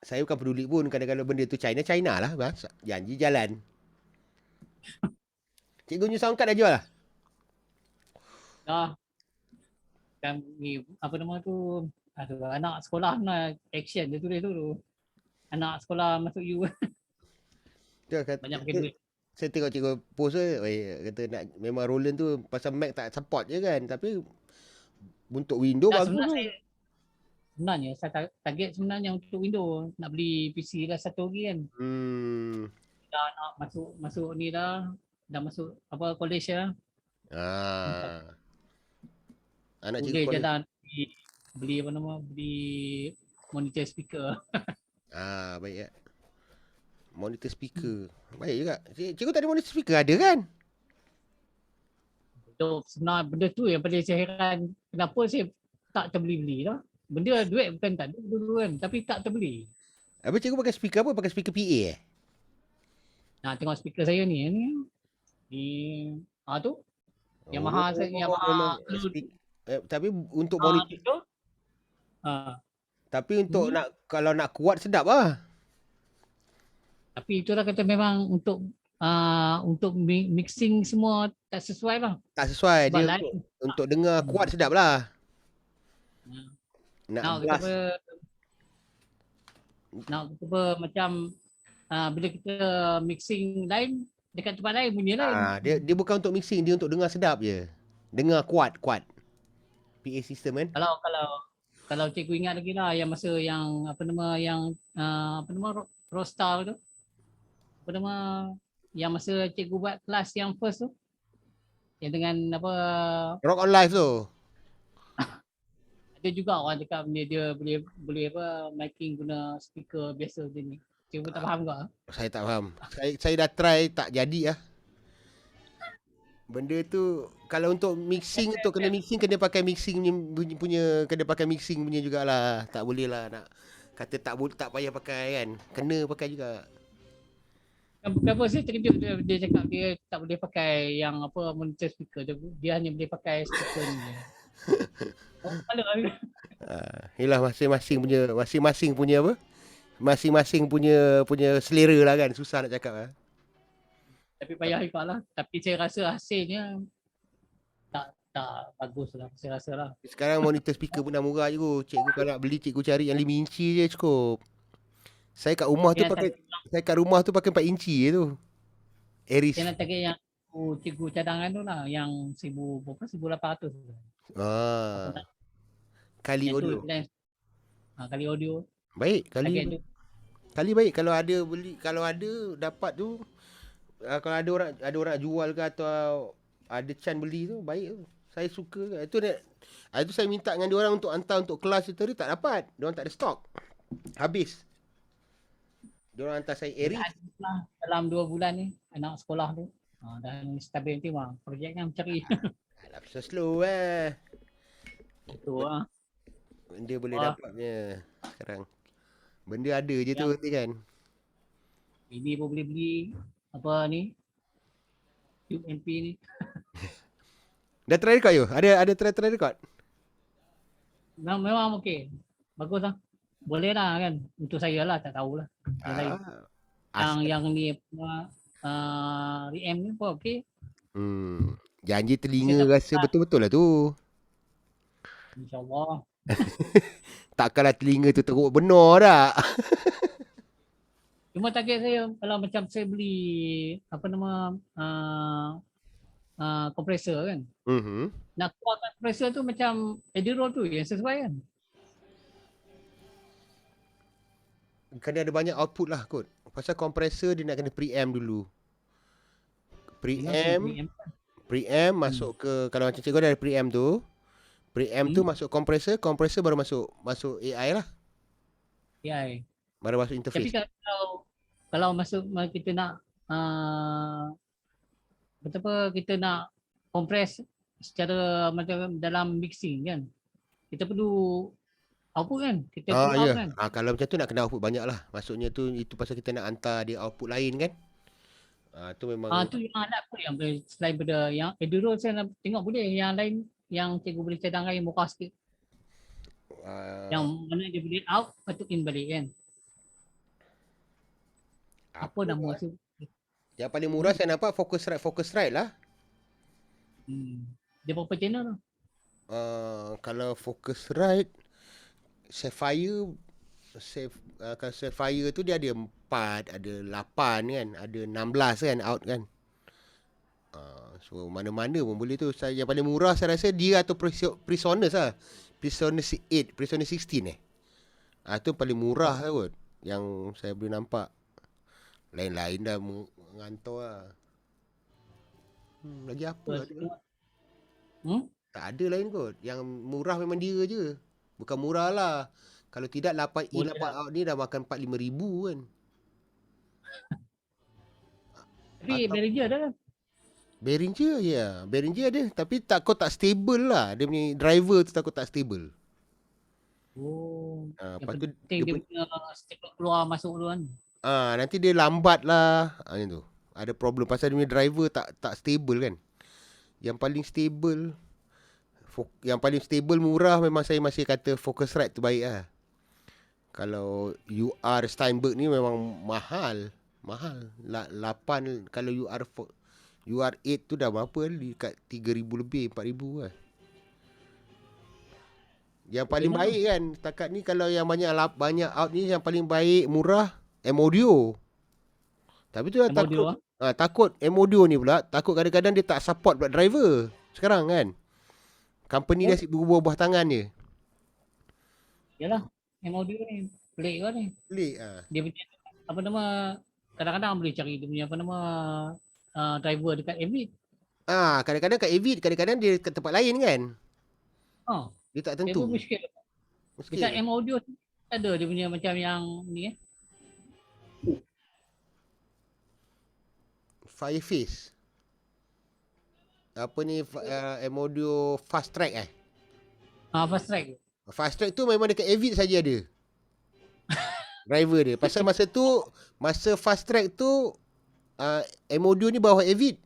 saya bukan peduli pun. Kadang-kadang benda tu China lah. Janji jalan. Cikgu punya sound card dah jual lah? Dah. Kan ni apa nama tu? Anak sekolah nak action dia tulis dulu. Anak sekolah masuk U. Banyak pakai duit. Saya tengok cikgu post tu, kata nak memang Roland tu pasal Mac tak support je kan. Tapi untuk Windows bagus tu. Sebenarnya saya target sebenarnya untuk Windows. Nak beli PC lah satu lagi kan. Dah nak masuk ni dah. Dah masuk apa college lah. Anak cikgu college. Jalan beli apa nama? Beli monitor speaker. Baik ya. Monitor speaker. Baik juga. Cikgu tak ada monitor speaker, ada kan? Untuk sebenarnya benda tu yang paling saya heran, kenapa saya tak terbeli-beli lah. Benda duit bukan tak ada dulu kan, tapi tak terbeli. Apa cikgu pakai speaker apa? Pakai speaker PA eh? Nah, tengok speaker saya ni di tu Yamaha saya, Yamaha tapi untuk monitor, tu. tapi untuk Ni. kalau nak kuat sedap lah. Tapi itulah kata memang untuk mixing semua tak sesuai lah. Tak sesuai. Sebab Dia lain. untuk dengar kuat sedap lah. Nak Nak kata blast. apa, nak kata apa macam bila kita mixing lain dekat tempat lain bunyi lain. Dia bukan untuk mixing, dia untuk dengar sedap je. Dengar kuat. PA system kan? Kalau cikgu ingat lagi lah yang masa yang Rostar tu. Yang masa cikgu buat kelas yang first tu. Yang dengan Rock on Live tu. ada juga orang cakap dia boleh miking guna speaker biasa macam ni. Cikgu tak faham ke? Saya tak faham. Saya dah try, tak jadi lah. Benda tu kalau untuk mixing tu kena pakai mixing punya kena pakai mixing punya jugalah. Tak boleh lah nak kata tak payah pakai kan. Kena pakai juga. Kenapa saya terkejut dia cakap dia tak boleh pakai yang monitor speaker dia hanya boleh pakai speaker ni. Yalah masing-masing punya apa? Masing-masing punya selera lah kan. Susah nak cakap lah. Tapi payah ikut lah. Tapi saya rasa hasilnya tak bagus lah. Saya rasa lah. Sekarang monitor speaker pun dah murah je. Cikgu kalau nak beli, cikgu cari yang 5 inci je cukup. Saya kat rumah tu pakai 4 inci je tu. Aris. Saya nak target yang cikgu cadangan tu lah. Yang 1,800 tu. Kali yang audio. Kali audio. Baik, kali baik kalau ada beli, kalau ada dapat tu. Kalau ada orang jual ke atau ada Chan beli tu, baik tu. Saya suka. Itu saya minta dengan dia orang untuk hantar untuk kelas itu tak dapat. Dia orang tak ada stok. Habis. Dia orang hantar saya Aries. Dalam 2 bulan ni anak sekolah tu dan stabil nanti projeknya mencari. Alah, so slow Betul lah. Benda boleh dapatnya sekarang. Benda ada je tu nanti kan. Ini pun boleh beli UMP ni. Dah try record you? Ada try record? Memang okey. Bagus lah. Boleh lah kan. Untuk saya lah, tak tahulah. Yang ni Ream ni pun okey. Janji telinga rasa betul-betul lah tu. InsyaAllah. Takkanlah telinga tu teruk benar tak? Cuma target saya kalau macam saya beli kompresor kan. Nak keluarkan kompresor tu macam Edirol tu yang sesuai kan. Kena ada banyak output lah kot. Pasal kompresor dia nak kena preamp dulu. Preamp masuk ke, kalau macam cikgu ada preamp tu. Preamp tu masuk kompresor baru masuk AI lah. AI. Baru masuk interface. Tapi kalau masuk kita nak kita nak kompres secara macam dalam mixing kan. Kita perlu output kan. Kita perlu out kan. Kalau macam tu nak kena output banyak lah. Maksudnya tu itu pasal kita nak hantar dia output lain kan. Tu memang tu yang alat apa yang selain pada yang Eduro saya nak tengok boleh yang lain yang cikgu boleh cadangkan yang murah sikit. Yang mana dia boleh out atau in balik kan. Apa nama tu? Yang paling murah saya nampak Focusrite lah. Dia berapa channel tu? Kalau Focusrite Sapphire kalau Sapphire tu dia ada 4, ada 8 kan, ada 16 kan out kan. So mana-mana pun boleh tu. Yang paling murah saya rasa dia atau Presonus lah. Presonus 8, Presonus 16 tu paling murah lah kot yang saya boleh nampak. Lain-lain dah mengantor lah. Lagi apa? Tak ada lain kot. Yang murah memang dia je. Bukan murah lah. Kalau tidak 8 in 8 out ni dah makan 4-5 ribu kan. Tapi Atau Behringer ada kan? Behringer ya. Behringer ada. Tapi takut tak stable lah. Dia punya driver tu takut tak stable. Oh, yang Lepas tu penting dia dia punya stepper keluar masuk dulu kan. nanti dia lambat lah. Macam tu. Ada problem pasal dia punya driver tak stable kan. Yang paling stable murah memang saya masih kata Focusrite tu baik lah. Kalau UR Steinberg ni memang mahal. Mahal. 8 kalau UR8 tu dah berapa dekat 3,000 lebih, 4,000 lah. Yang paling Betul baik kan setakat ni kalau yang banyak out ni yang paling baik murah M-Audio. Tapi tu lah M audio takut takut M-Audio ni pula takut kadang-kadang dia tak support buat driver sekarang kan. Company dah buah tangan je. Yalah, M audio ni pelik kan ni. Pelik Dia punya apa nama, kadang-kadang boleh cari dia punya apa nama driver dekat Avid. Kadang-kadang kat Avid, kadang-kadang dia kat tempat lain kan. Ha, Dia tak dia pun tentu. muskil. Dekat Muskil. M audio ada dia punya macam yang ni Fireface. Apa ni M-Audio Fast Track Fast track. Fast Track tu memang dekat Avid saja ada. Driver dia. Pasal masa Fast Track tu M-Audio ni bawah Avid.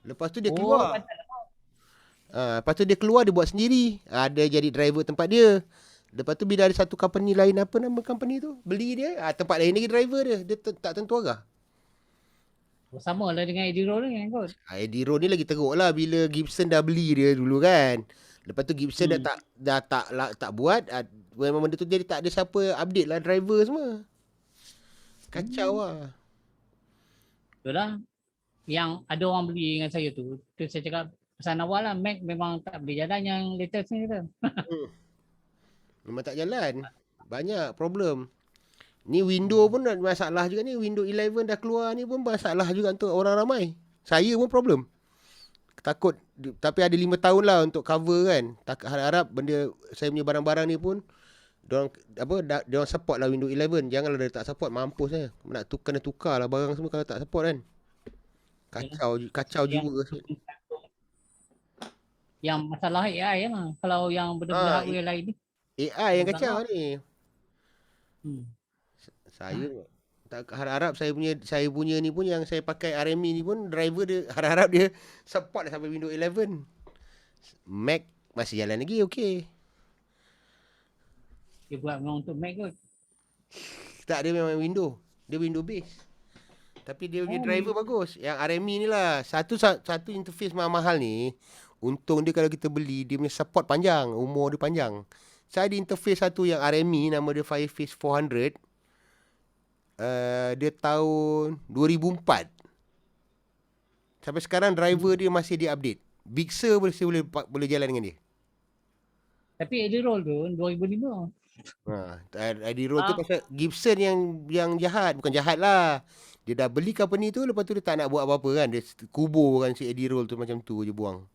Lepas tu dia keluar. Lepas tu dia keluar dia buat sendiri. Dia jadi driver tempat dia. Lepas tu bila ada satu company lain, apa nama company tu, beli dia, tempat lain lagi driver dia. Dia tak tentu arah. Sama lah dengan Eddie Roll ni kan kot. Eddie Roll ni lagi teruk lah bila Gibson dah beli dia dulu kan. Lepas tu Gibson dah tak buat. Memang benda tu jadi tak ada siapa update lah driver semua. Kacau lah. Betul lah. Yang ada orang beli dengan saya tu saya cakap pesan awal lah, Mac memang tak boleh jalan yang latest ni kata. Memang tak jalan. Banyak problem. Ni Windows pun ada masalah juga ni. Windows 11 dah keluar ni pun masalah juga untuk orang ramai. Saya pun problem. Takut. Tapi ada 5 tahun lah untuk cover kan. Tak harap benda saya punya barang-barang ni pun diorang support lah Windows 11. Janganlah dia tak support, mampus lah. Nak kena tukar lah barang semua kalau tak support kan. Kacau juga. Yang masalah AI lah. Kalau yang benda-benda hardware lain ni. AI yang kacau ni. Saya Hmm. tak harap saya punya ni pun yang saya pakai RME ni pun driver dia harap dia support lah sampai Windows 11. Mac masih jalan lagi okey. Dia buat memang untuk Mac kot. Tak, dia memang Windows. Dia Windows base. Tapi dia punya driver bagus. Yang RME ni lah. Satu interface mahal-mahal ni. Untung dia kalau kita beli, dia punya support panjang. Umur dia panjang. Saya ada interface satu yang RME, nama dia Fireface 400. Dia tahun 2004. Sampai sekarang driver dia masih di-update. Big Sur boleh jalan dengan dia. Tapi Eddie Roll tu 2005. Eddie Roll tu pasal Gibson yang jahat. Bukan jahat lah. Dia dah beli company tu, lepas tu dia tak nak buat apa-apa kan. Dia kubur kan si Eddie Roll tu, macam tu je buang.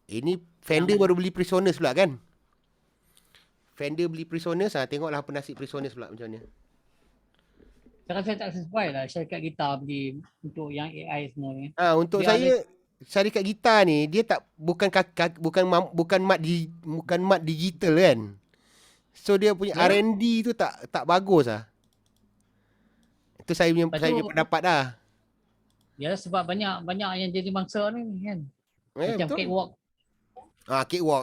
Ini Fender baru beli Prisoners pula kan. Fender beli Prisoners, tengoklah apa nasib Prisoners pula macam mana. Saya rasa tak sesuai lah syarikat gitar beli untuk yang AI semua ni. Untuk dia syarikat gitar ni dia tak bukan mat digital kan. So dia punya R&D tu tak bagus lah. Itu saya punya pendapat dah. Ya, sebab banyak yang jadi mangsa ni kan. Macam betul. Cakewalk. Cakewalk.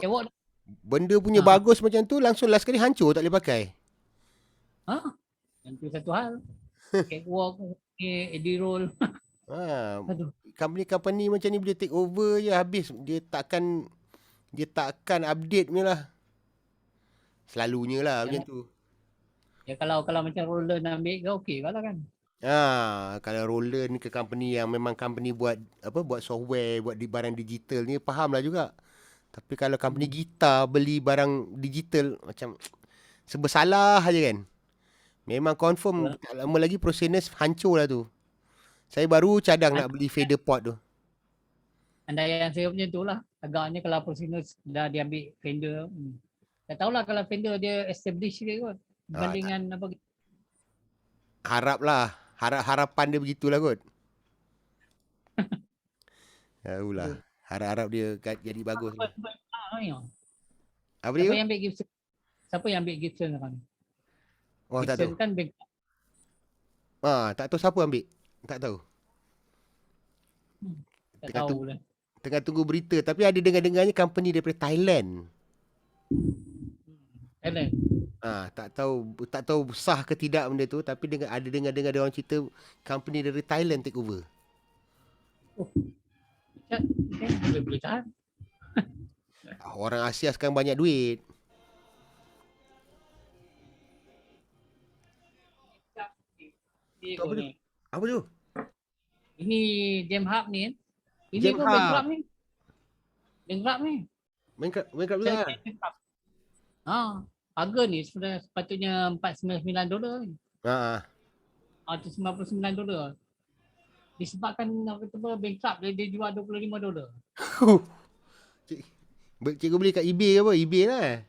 Benda punya bagus macam tu langsung last kali hancur, tak boleh pakai. Itu satu hal. Cakewalk, Eddie Roll. Company macam ni bila take over je habis. Dia takkan update punya lah. Selalunya lah macam tu. Ya kalau macam Roller nak ambil ke okey lah kan. Kalau Roller ni ke company yang memang company buat software, buat barang digital ni, faham lah juga. Tapi kalau company gitar beli barang digital macam sebersalah aja kan. Memang confirm tak lama lagi Prosenes hancur lah tu. Saya baru cadang nak beli fader pot tu. Andaian saya punya tu lah. Agaknya kalau Prosenes dah diambil Fender. Tak tahulah kalau Fender dia establish dia kot. Dibandingkan apa. Haraplah. Harapan dia begitulah kot. Tahulah. Harap-harap dia jadi bagus. Apa Siapa dia? yang ambil Gibson? Siapa yang ambil Gibson sekarang? Oh, tak tahu. Gibson kan bank. Tak tahu siapa ambil. Tak tahu. Tak Tengah tahu lah. Tengah tunggu berita. Tapi ada dengar-dengarnya company daripada Thailand. Thailand. Tak tahu sah ke tidak benda tu. Tapi ada dengar-dengar dia orang cerita company dari Thailand take over. Boleh tahan. Orang Asia sekarang banyak duit. Apa tu? Apa tu? Ini Jam Hub ni kan. Ini Jam pun Hub. bankrupt ni. Bankrupt ni. Bankrupt juga. Bankrupt. Harga ni sepatutnya $499 ni. Atau $99. Disebabkan bankrupt dia jual $25. Cikgu beli kat eBay ke apa? eBay lah.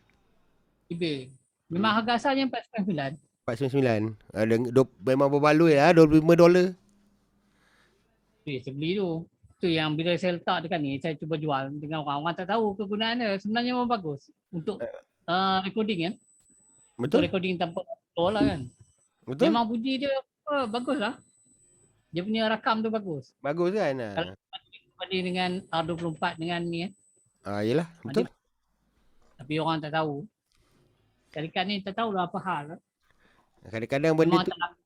eBay. Memang harga asalnya $499. 499. Memang berbaloi lah. $25. Saya beli tu. Tu yang bila saya letak dekat ni, saya cuba jual dengan orang. Orang tak tahu kegunaan dia. Sebenarnya memang bagus. Untuk recording kan. Untuk Betul? recording tanpa audio lah kan. Betul? Memang bunyi dia bagus lah. Dia punya rakam tu bagus. Bagus kan? Kalau banding dengan R24 dengan ni kan. Yelah. Betul? Tapi orang tak tahu. Syarikat ni tak tahulah apa hal lah. Kadang-kadang benda Memang tu, tak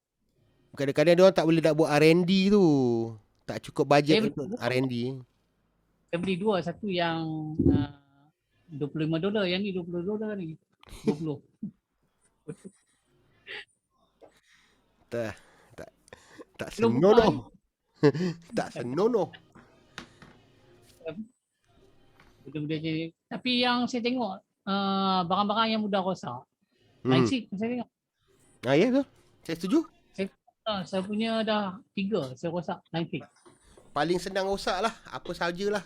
kadang-kadang dia orang tak boleh nak buat R&D tu. Tak cukup bajet Dia untuk R&D. saya beli dua. Satu yang $25. Yang ni $20 ni. 20. Tak Belum senonoh. Tak senonoh. Benda-benda je. Tapi yang saya tengok barang-barang yang mudah rosak. Lain saya tengok. Ya betul. Saya setuju. Saya punya dah 3 saya rosak lain. Paling senang rosak lah. Apa sajalah.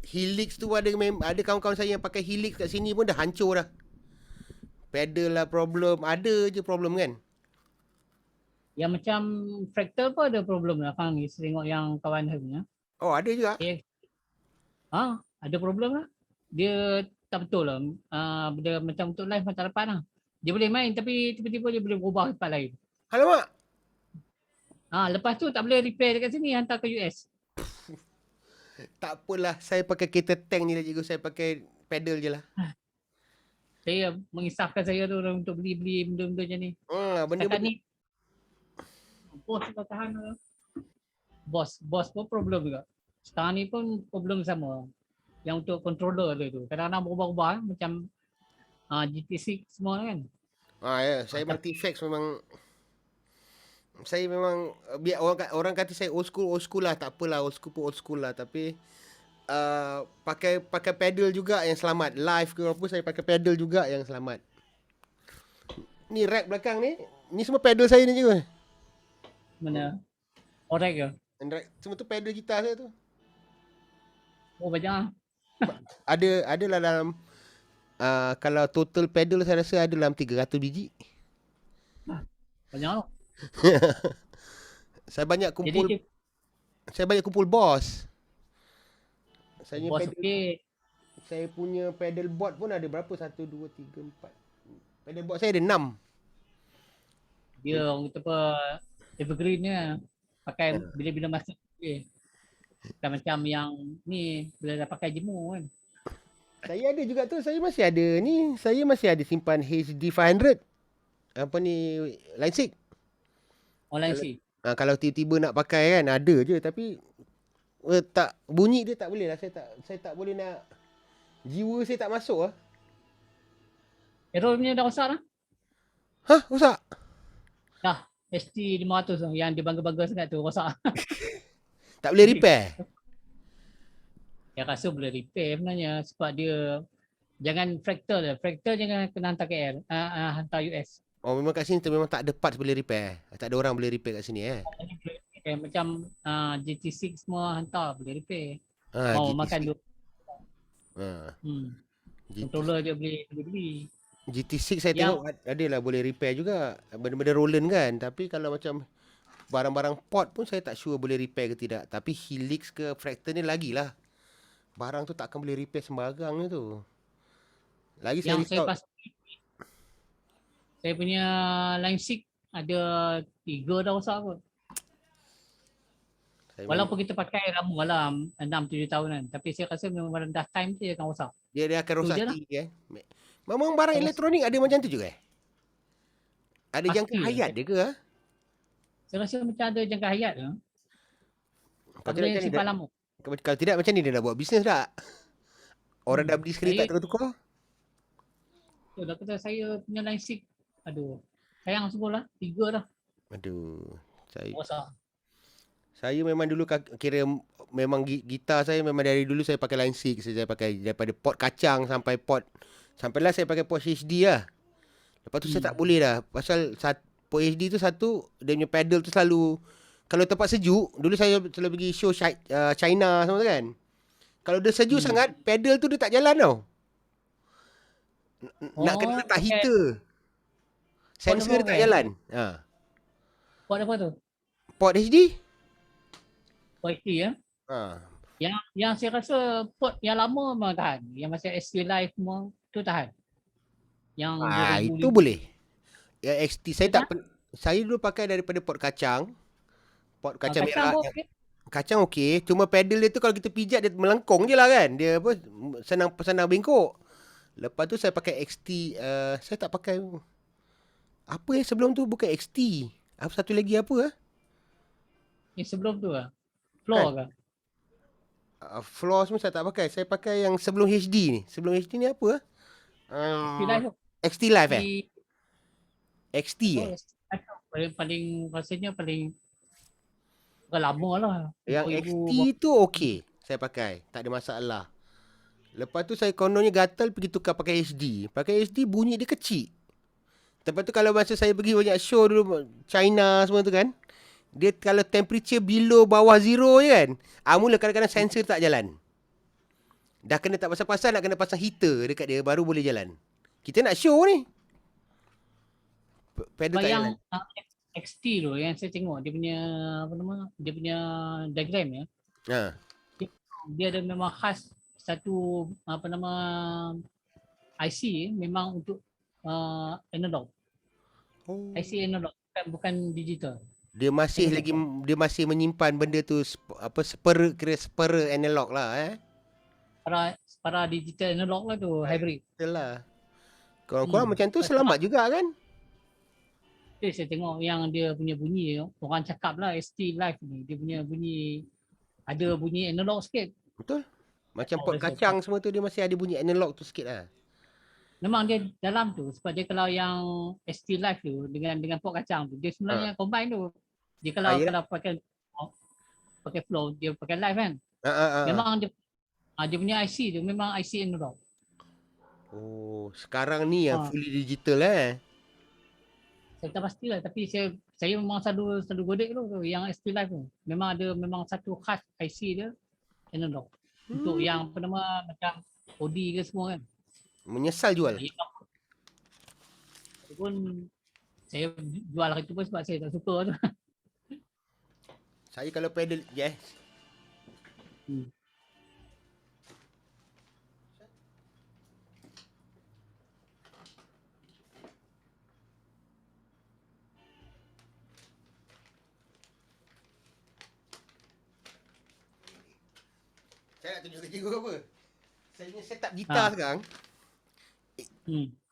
Helix tu ada kawan-kawan saya yang pakai Helix kat sini pun dah hancur dah. Pedal lah problem. Ada je problem kan. Yang macam fractal pun ada problem lah Kang ni. Saya tengok yang kawan saya punya. Oh ada juga. Ada problem lah. Dia tak betul lah. Dia macam untuk live macam depan lah. Dia boleh main tapi tiba-tiba dia boleh berubah tempat lain. Alamak. Lepas tu tak boleh repair dekat sini, hantar ke US. Tak apalah. Saya pakai kereta tank ni lah cikgu. Saya pakai pedal je lah. Saya mengisahkan saya tu untuk beli benda-benda macam ni. Benda-benda ni bos tak tahan tu. Bos pun problem juga. Sekarang ni pun problem sama. Yang untuk controller dia tu. Kadang-kadang berubah-ubah macam GT6 semua kan. Ya, saya multi-fax memang. Saya memang biar orang kata saya old school lah, tak apalah, old school lah, tapi pakai pedal juga yang selamat. Live ke apa saya pakai pedal juga yang selamat. Ni rack belakang ni semua pedal saya ni je. Mana? Orek ke? Semua tu pedal gitar saya tu. Oh banyak lah. Ada lah dalam kalau total pedal saya rasa ada dalam 300 biji. Banyak lah. Saya banyak kumpul. Jadi, Saya banyak kumpul boss. Saya bos pedal, okey. saya punya pedal board pun ada berapa? 1, 2, 3, 4. Pedal board saya ada 6. Dia orang kata apa evergreen ni lah. Pakai bila-bila masa okey. Bukan macam yang ni bila dah pakai jemur kan. Saya ada juga tu. Saya masih ada ni. Saya masih ada simpan HD 500. Apa ni? Line 6. Online sih. Kalau tiba-tiba nak pakai kan ada je, tapi tak bunyi dia tak boleh lah. Saya tak boleh nak, jiwa saya tak masuk lah. Error punya dah rosak lah. Rosak? Dah. ST 500 yang dia bangga-bangga sangat tu rosak. Tak boleh repair? Yang rasa boleh repair sebenarnya sebab dia jangan fractal lah. Fractal jangan kena hantar KL, hantar US. Oh memang kat sini memang tak ada parts boleh repair. Tak ada orang boleh repair kat sini Macam GT6 semua hantar boleh repair. GT6. Makan dulu. GT6. Controller dia boleh beli. GT6 saya Yang tengok adalah boleh repair juga. Benda-benda Roland kan. Tapi kalau macam barang-barang pot pun saya tak sure boleh repair ke tidak. Tapi Helix ke Fractal ni lagilah. Barang tu takkan boleh repair sembarang ni tu. Lagi saya yang saya risau. pasti saya punya line stick ada 3 dah rosak kot. Saya Walaupun kita pakai lama lah 6-7 tahunan, tapi saya rasa memang dah time dia akan rosak. dia akan Tu rosak je lah. tinggi Memang barang Terus elektronik ada macam tu juga Ada jangka pasti lah. hayat dia ke Saya rasa macam ada jangka hayat tu. Tak Kalau tidak boleh macam ni simpan lama. Kalau tidak macam ni dia dah buat bisnes tak? Orang dah beli sekali Saya tak tukar-tukar? dah kata saya punya line stick. Aduh. Sayang semua lah. 3 dah Aduh. rosak. Saya memang dulu kira memang gitar saya memang dari dulu saya pakai line 6. Saya pakai daripada pot kacang sampai pot. Sampailah saya pakai pot HD lah. Lepas tu saya tak boleh dah. Pasal pot HD tu satu, dia punya pedal tu selalu, kalau tempat sejuk, dulu saya selalu pergi show China semua tu kan. Kalau dia sejuk sangat, pedal tu dia tak jalan tau. Nak kena letak pakai heater. Sensor dia tak jalan. pot apa tu? Pot HD? Pot HD ya. Yang saya rasa pot yang lama memang tahan. Yang macam ST Live semua tu tahan. Yang 2005. Itu boleh. Yang XT saya Betul? saya dulu pakai daripada pot kacang. Pot kacang Kacang merah. pun okey. Kacang okey, cuma pedal dia tu kalau kita pijak dia melengkung je lah kan. Dia apa senang bengkok. Lepas tu saya pakai XT, saya tak pakai apa sebelum tu bukan XT. Apa satu lagi apa Yang sebelum tu lah. Floor ke? Floor semua saya tak pakai. Saya pakai yang sebelum HD ni. Sebelum HD ni apa ST Live tu. XT Live Di- XT Oh, ST Live tu. Paling rasanya paling bukan lama lah. Yang 2000 XT tu okey. Saya pakai. Tak ada masalah. Lepas tu saya kononnya gatal pergi tukar pakai HD. Pakai HD bunyi dia kecil. Lepas tu kalau masa saya pergi banyak show dulu China semua tu kan. Dia kalau temperature below bawah zero je kan. Mula kadang-kadang sensor tak jalan. Dah kena tak pasal-pasal nak kena pasang heater dekat dia baru boleh jalan. Kita nak show ni. Pedal tak yang jalan. XT tu yang saya tengok dia punya apa nama? Dia punya diagram ya. Dia ada memang khas satu apa nama IC memang untuk analog. IC analog bukan digital. Dia masih menyimpan benda tu spera analog lah Para digital analog lah tu hybrid. Betul lah. Korang macam tu selamat juga kan? Saya tengok yang dia punya bunyi orang cakap lah ST Live ni dia punya bunyi ada bunyi analog sikit. Betul. Macam pot kacang semua tu dia masih ada bunyi analog tu sikit lah. Memang dia dalam tu sebab dia kalau yang ST Live tu dengan pot kacang tu dia sebenarnya combine tu. Dia kalau pakai flow dia pakai live kan. Memang dia punya IC tu memang IC analog. Oh, sekarang ni yang fully digital Saya tak pastilah tapi saya memang selalu godek tu yang ST Live tu. Memang satu khas IC dia analog. Untuk yang apa nama macam OD ke semua kan. Menyesal jual. Pun saya jual hari tu pun sebab saya tak suka tu. Saya kalau pedal saya nak tunjuk ke cikgu apa. Saya punya setup gitar sekarang.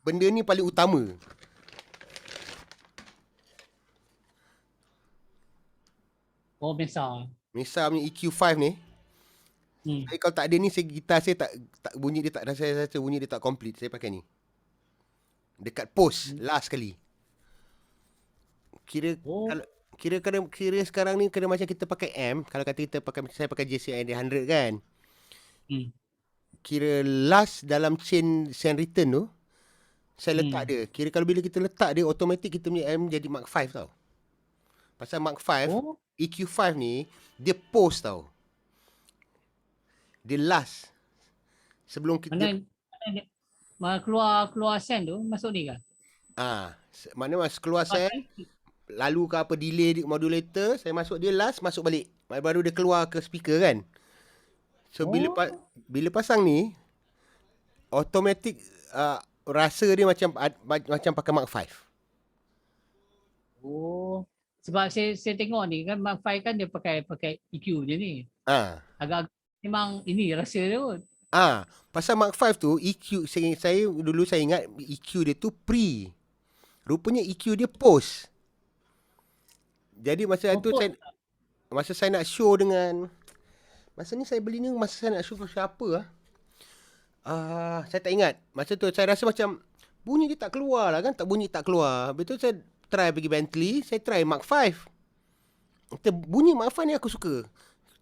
Benda ni paling utama. Oh, Mesa punya EQ5 ni. Saya kalau tak ada ni gitar saya tak bunyi dia tak saya rasa bunyi dia tak complete. Saya pakai ni. Dekat post last kali. Kira sekarang ni kena macam kita pakai amp. Kalau kata kita saya pakai JCI 100 kan. Kira last dalam chain return tu saya letak dia. Kira kalau bila kita letak dia automatic kita punya amp jadi Mark 5 tau. Pasal Mark 5 EQ5 ni dia post tau. Dia last sebelum kita keluar send tu masuk ni ke? Mana mas keluar Keluar saya, send, lalu ke apa delay di modulator, saya masuk dia last, masuk balik. Baru dia keluar ke speaker kan. So oh, bila pasang ni, automatic rasa dia macam pakai Mark 5. oh. Sebab saya tengok ni kan Mark 5 kan dia pakai EQ je ni. Ah. Agak memang ini rasa dia kot. Pasal Mark 5 tu EQ saya dulu saya ingat EQ dia tu pre. Rupanya EQ dia post. Jadi masa tu Purpose. masa saya nak show dengan masa ni saya beli ni masa saya nak show ke siapa saya tak ingat. Masa tu saya rasa macam bunyi dia tak keluar lah kan, tak keluar. Habis tu saya try pergi Bentley, saya try Mark 5. Kata bunyi Mark 5 ni aku suka.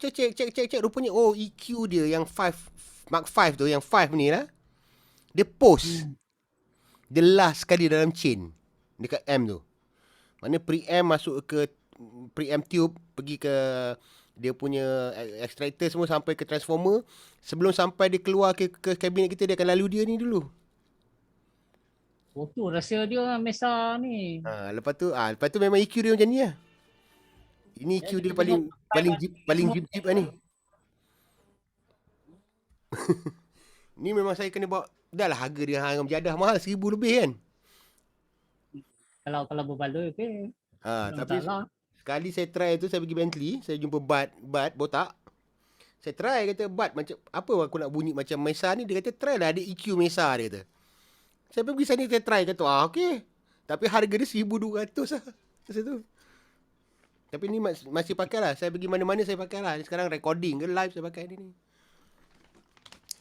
Cek rupanya EQ dia yang 5 Mark 5 tu yang 5 ni lah. Dia post. Dia last sekali dalam chain dekat M tu. Mana preamp masuk ke preamp tube, pergi ke dia punya extractor semua sampai ke transformer. Sebelum sampai dia keluar ke kabinet kita, dia akan lalu dia ni dulu. Oh tu rasa dia Mesa ni. Lepas tu memang EQ dia macam ni lah. Ini EQ dia paling jeep lah ni. Ni memang saya kena bawa. Dah lah harga dia harga menjadah mahal, 1,000 lebih kan. Kalau berbaloi okey. Tapi sekali saya try tu, saya pergi Bentley, saya jumpa Bud botak. Saya try, kata Bud macam apa aku nak bunyi macam Mesa ni. Dia kata try lah, ada EQ Mesa dia kata. Saya pergi sana, saya try, kata okey. Tapi harga dia 1,200 lah masa tu. Tapi ni masih pakai lah. Saya pergi mana-mana saya pakai lah. Sekarang recording ke live saya pakai ni.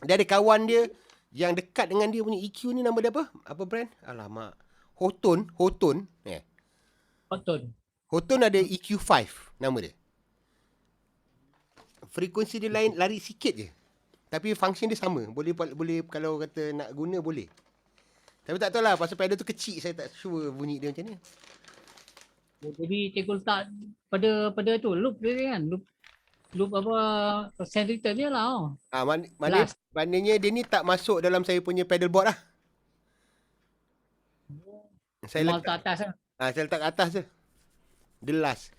Dia ada kawan dia yang dekat dengan dia punya EQ ni, nama dia apa? Apa brand? Alamak. Hotone. Hotton. Hotone ada EQ5 nama dia. Frekuensi dia lain, lari sikit je. Tapi function dia sama. Boleh kalau kata nak guna boleh. Tapi tak tahulah pasal pedal tu kecil, saya tak sure bunyi dia macam ni. Jadi cikgu letak pada tu loop dia kan. Loop apa sensor dia lah. Maknanya dia ni tak masuk dalam saya punya pedal board lah. Saya letak atas lah. saya letak kat atas je. The last.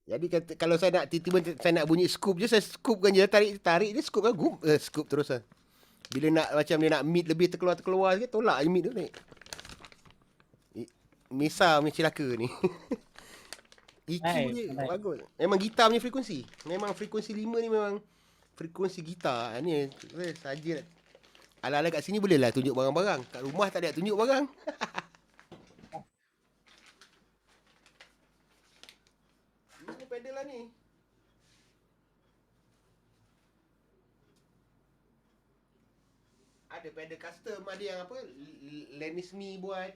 Jadi kalau saya nak tiba-tiba saya nak bunyi scoop je, saya scoopkan je, tarik dia scoop kan, scoop terus lah. Bila nak macam dia nak mid lebih terkeluar sikit, tolak je mid tu naik. Mesa punya celaka ni. EQ je bagus. Memang gitar punya frekuensi. Memang frekuensi 5 ni memang frekuensi gitar. Ni saja ala-ala kat sini boleh lah tunjuk barang-barang. Kat rumah tak ada tunjuk barang. Ni pedal lah ni. Ada pedal custom, ada yang apa Lennis Me buat.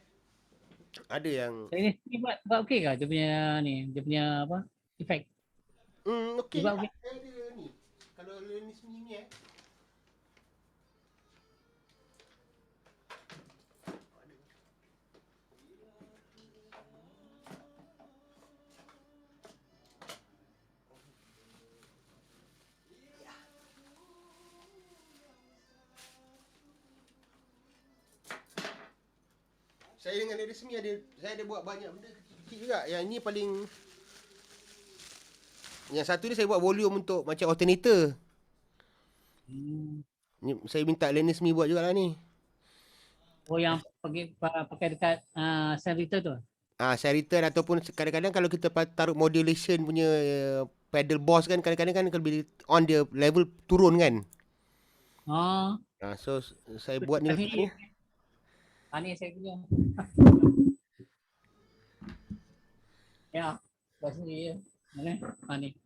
Ada yang Ini buat okey ke dia punya ni, dia punya apa? Efek. okey. Sebab okey. Ada ni. Kalau Lennis Me ni saya dengan Lennis Me saya ada buat banyak benda kecil-kecil juga. Yang ni paling, yang satu ni saya buat volume untuk macam alternator. Ni saya minta Lennis Me buat jugalah ni. Oh yang pakai dekat sensor tu. Saya return ataupun kadang-kadang kalau kita taruh modulation punya pedal boss kan, kadang-kadang kan kalau bila on dia level turun kan. So saya buat ni letak ni. Ni saya punya. Ya, kat sini je. Mana? Ni.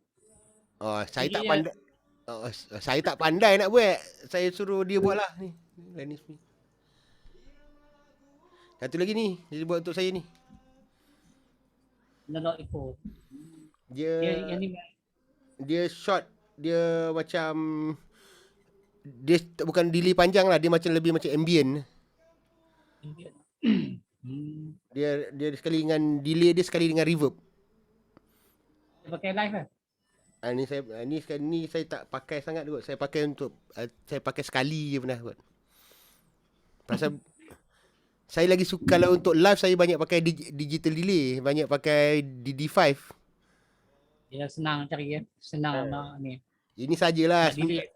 Saya tak pandai. Saya tak pandai nak buat. Saya suruh dia buat lah ni. Lennis Me. Satu lagi ni, dia buat untuk saya ni. Not echo. Dia short, dia macam dia bukan delay panjang lah, dia macam lebih macam ambient. Dia sekali dengan delay dia, sekali dengan reverb. Dia pakai live lah. Ni saya tak pakai sangat kot. Saya pakai untuk saya pakai sekali je pernah kot. Saya lagi suka kalau untuk live saya banyak pakai digital delay, banyak pakai DD5. Dia senang cari ya. Senang nak ni. Ini sajalah Nak delay.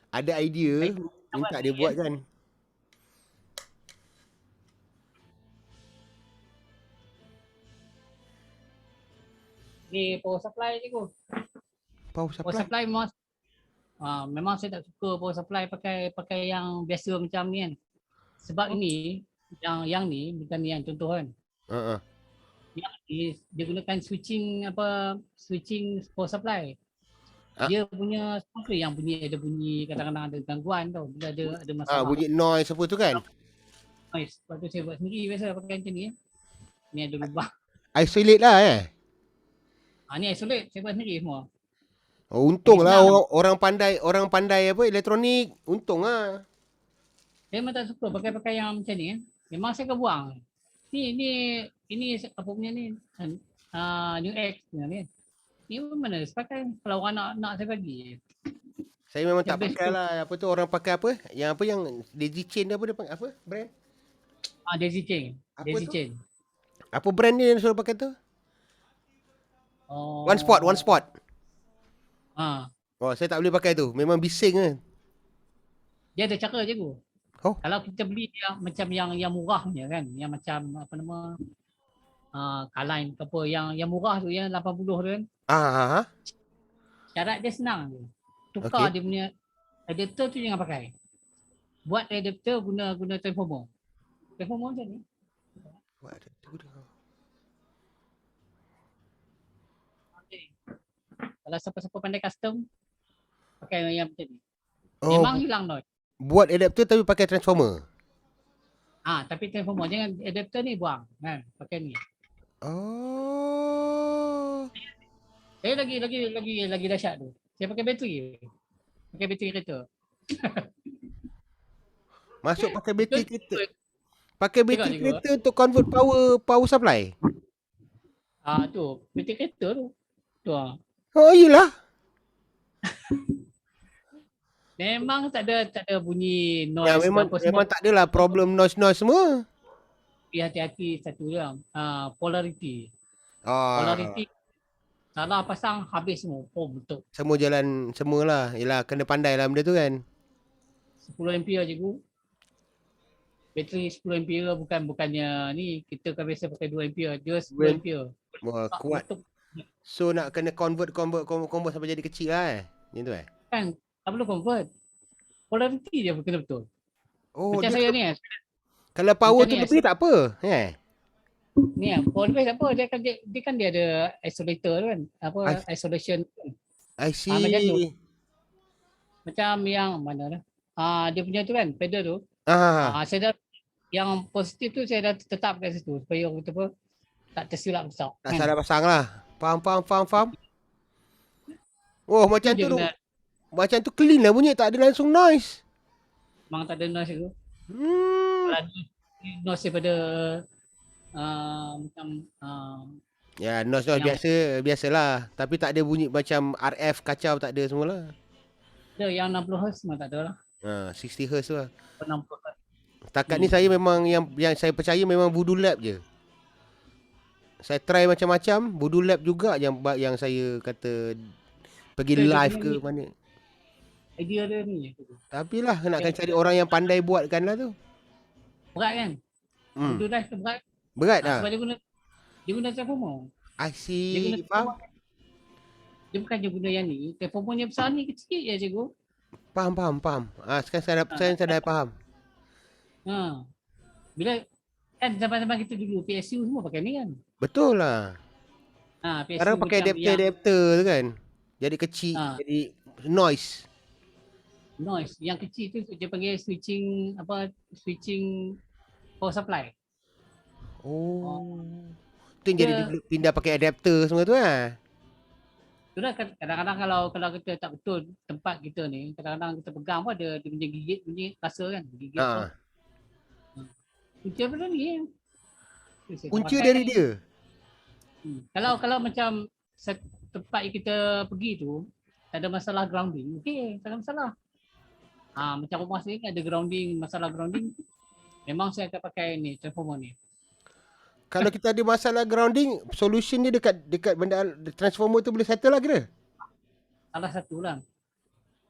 ada idea Baik, minta awak dia ni, buat kan. Ni power supply je kot. Power Power supply. supply memang saya tak suka power supply pakai yang biasa macam ni kan. Sebab ini yang ni bukan yang contoh kan. Ha. Yang ni dia gunakan switching power supply. Ah. Dia punya speaker yang bunyi kadang-kadang ada gangguan tau bila ada masalah. Bunyi noise apa tu kan. Noise. Sebab tu saya buat sendiri biasa pakai macam ni. Ni ada lubang. Isolate lah Ni isolate saya buat sendiri semua. Oh, untung lah senang. orang pandai apa elektronik. Untung lah. Saya memang tak suka pakai yang macam ni kan. Memang saya akan buang. Ini apa punya ni? New X ni. Ni mana saya pakai? Kalau orang nak saya bagi. Saya memang tak Yang best pakai tu. lah. Apa tu orang pakai apa? Yang apa yang Daisy Chain dia apa dia panggil apa brand? Daisy Chain. Apa Daisy tu? Chain. Apa brand ni yang suruh pakai tu? Oh. One Spot. Ah, Oh, saya tak boleh pakai tu. Memang bising kan. dia ada cara je tu. Oh. Kalau kita beli yang macam yang murah punya kan, yang macam apa nama Kaline ke apa yang murah tu yang 80 tu kan. Syarat dia senang je. Tukar dia punya adapter tu jangan pakai. Buat adapter guna transformer. Transformer macam ni. Buat ada tu dah. Kalau siapa-siapa pandai custom pakai yang macam ni. Oh, Memang hilang noise. buat adapter tapi pakai transformer. Tapi transformer jangan adapter ni buang kan, pakai ni. Oh. Saya lagi dahsyat tu. Saya pakai bateri. Pakai bateri kereta. Masuk pakai bateri kereta. Betul. Pakai bateri Tengok, kereta untuk convert power supply. Tu bateri kereta tu. Tu Oh, iyalah. Memang tak ada bunyi noise. Ya, memang tak adalah problem noise semua. Tapi hati-hati satu yang polarity. Oh. Polarity salah pasang habis semua. Betul. Semua jalan semualah. Yalah kena pandai lah benda tu kan. 10 ampere je ku. Bateri 10 ampere bukannya ni kita kan biasa pakai 2 ampere. Dia 10 ampere. Wah, kuat. So nak kena convert sampai jadi kecil lah Macam tu Kan tak perlu convert. Polarity je kena betul. Oh, Macam saya ni kalau power macam tu ni, lebih tak apa. Ni power lebih tak apa. Dia kan dia ada isolator kan. Isolation. I see. Macam tu. Macam yang mana lah. Dia punya tu kan pedal tu. Saya dah yang positif tu saya dah tetap kat situ supaya orang kata apa tak tersilap besar. Tak salah pasang lah. Faham. Oh, macam tu. Macam tu clean lah bunyi, tak ada langsung noise. Memang tak ada noise tu. Noise daripada macam ya, noise biasalah. Tapi tak ada bunyi macam RF kacau, tak ada semualah. Ada yang 60 Hz memang tak ada lah. 60 Hz tu lah. 60 Hz. Setakat ni saya memang yang saya percaya memang Voodoo Lab je. Saya try macam-macam, Voodoo Lab juga yang saya kata pergi live ke mana. Idea dia ni. Tapi lah nak cari orang yang pandai buatkan lah tu. Berat kan? Voodoo Lab tu berat. Berat lah. Sebab dia guna transformer. I see. Dia guna Faham? Dia bukan je guna yang ni. Transformernya besar ni kecil je cikgu. Faham. Sekarang saya dah faham. Bila kan zaman-zaman kita dulu PSU semua pakai ni kan. Betul lah. PSU Sekarang pakai adapter tu kan. Jadi kecil, jadi noise. Yang kecil tu dia panggil switching power supply. Oh. Tu yang jadi pindah pakai adapter semua tu lah. Itulah kadang-kadang kalau kita tak betul tempat kita ni, kadang-kadang kita pegang pun ada dia punya gigit bunyi rasa kan. Gigit tu. Punca apa ni? Punca dari dia. Kalau macam tempat yang kita pergi tu tak ada masalah grounding, okey, tak ada masalah. Macam rumah saya ni ada grounding, masalah grounding. memang saya akan pakai ni transformer ni. Kalau kita ada masalah grounding, solution dia dekat benda transformer tu boleh settle lah kira. Salah satu lah.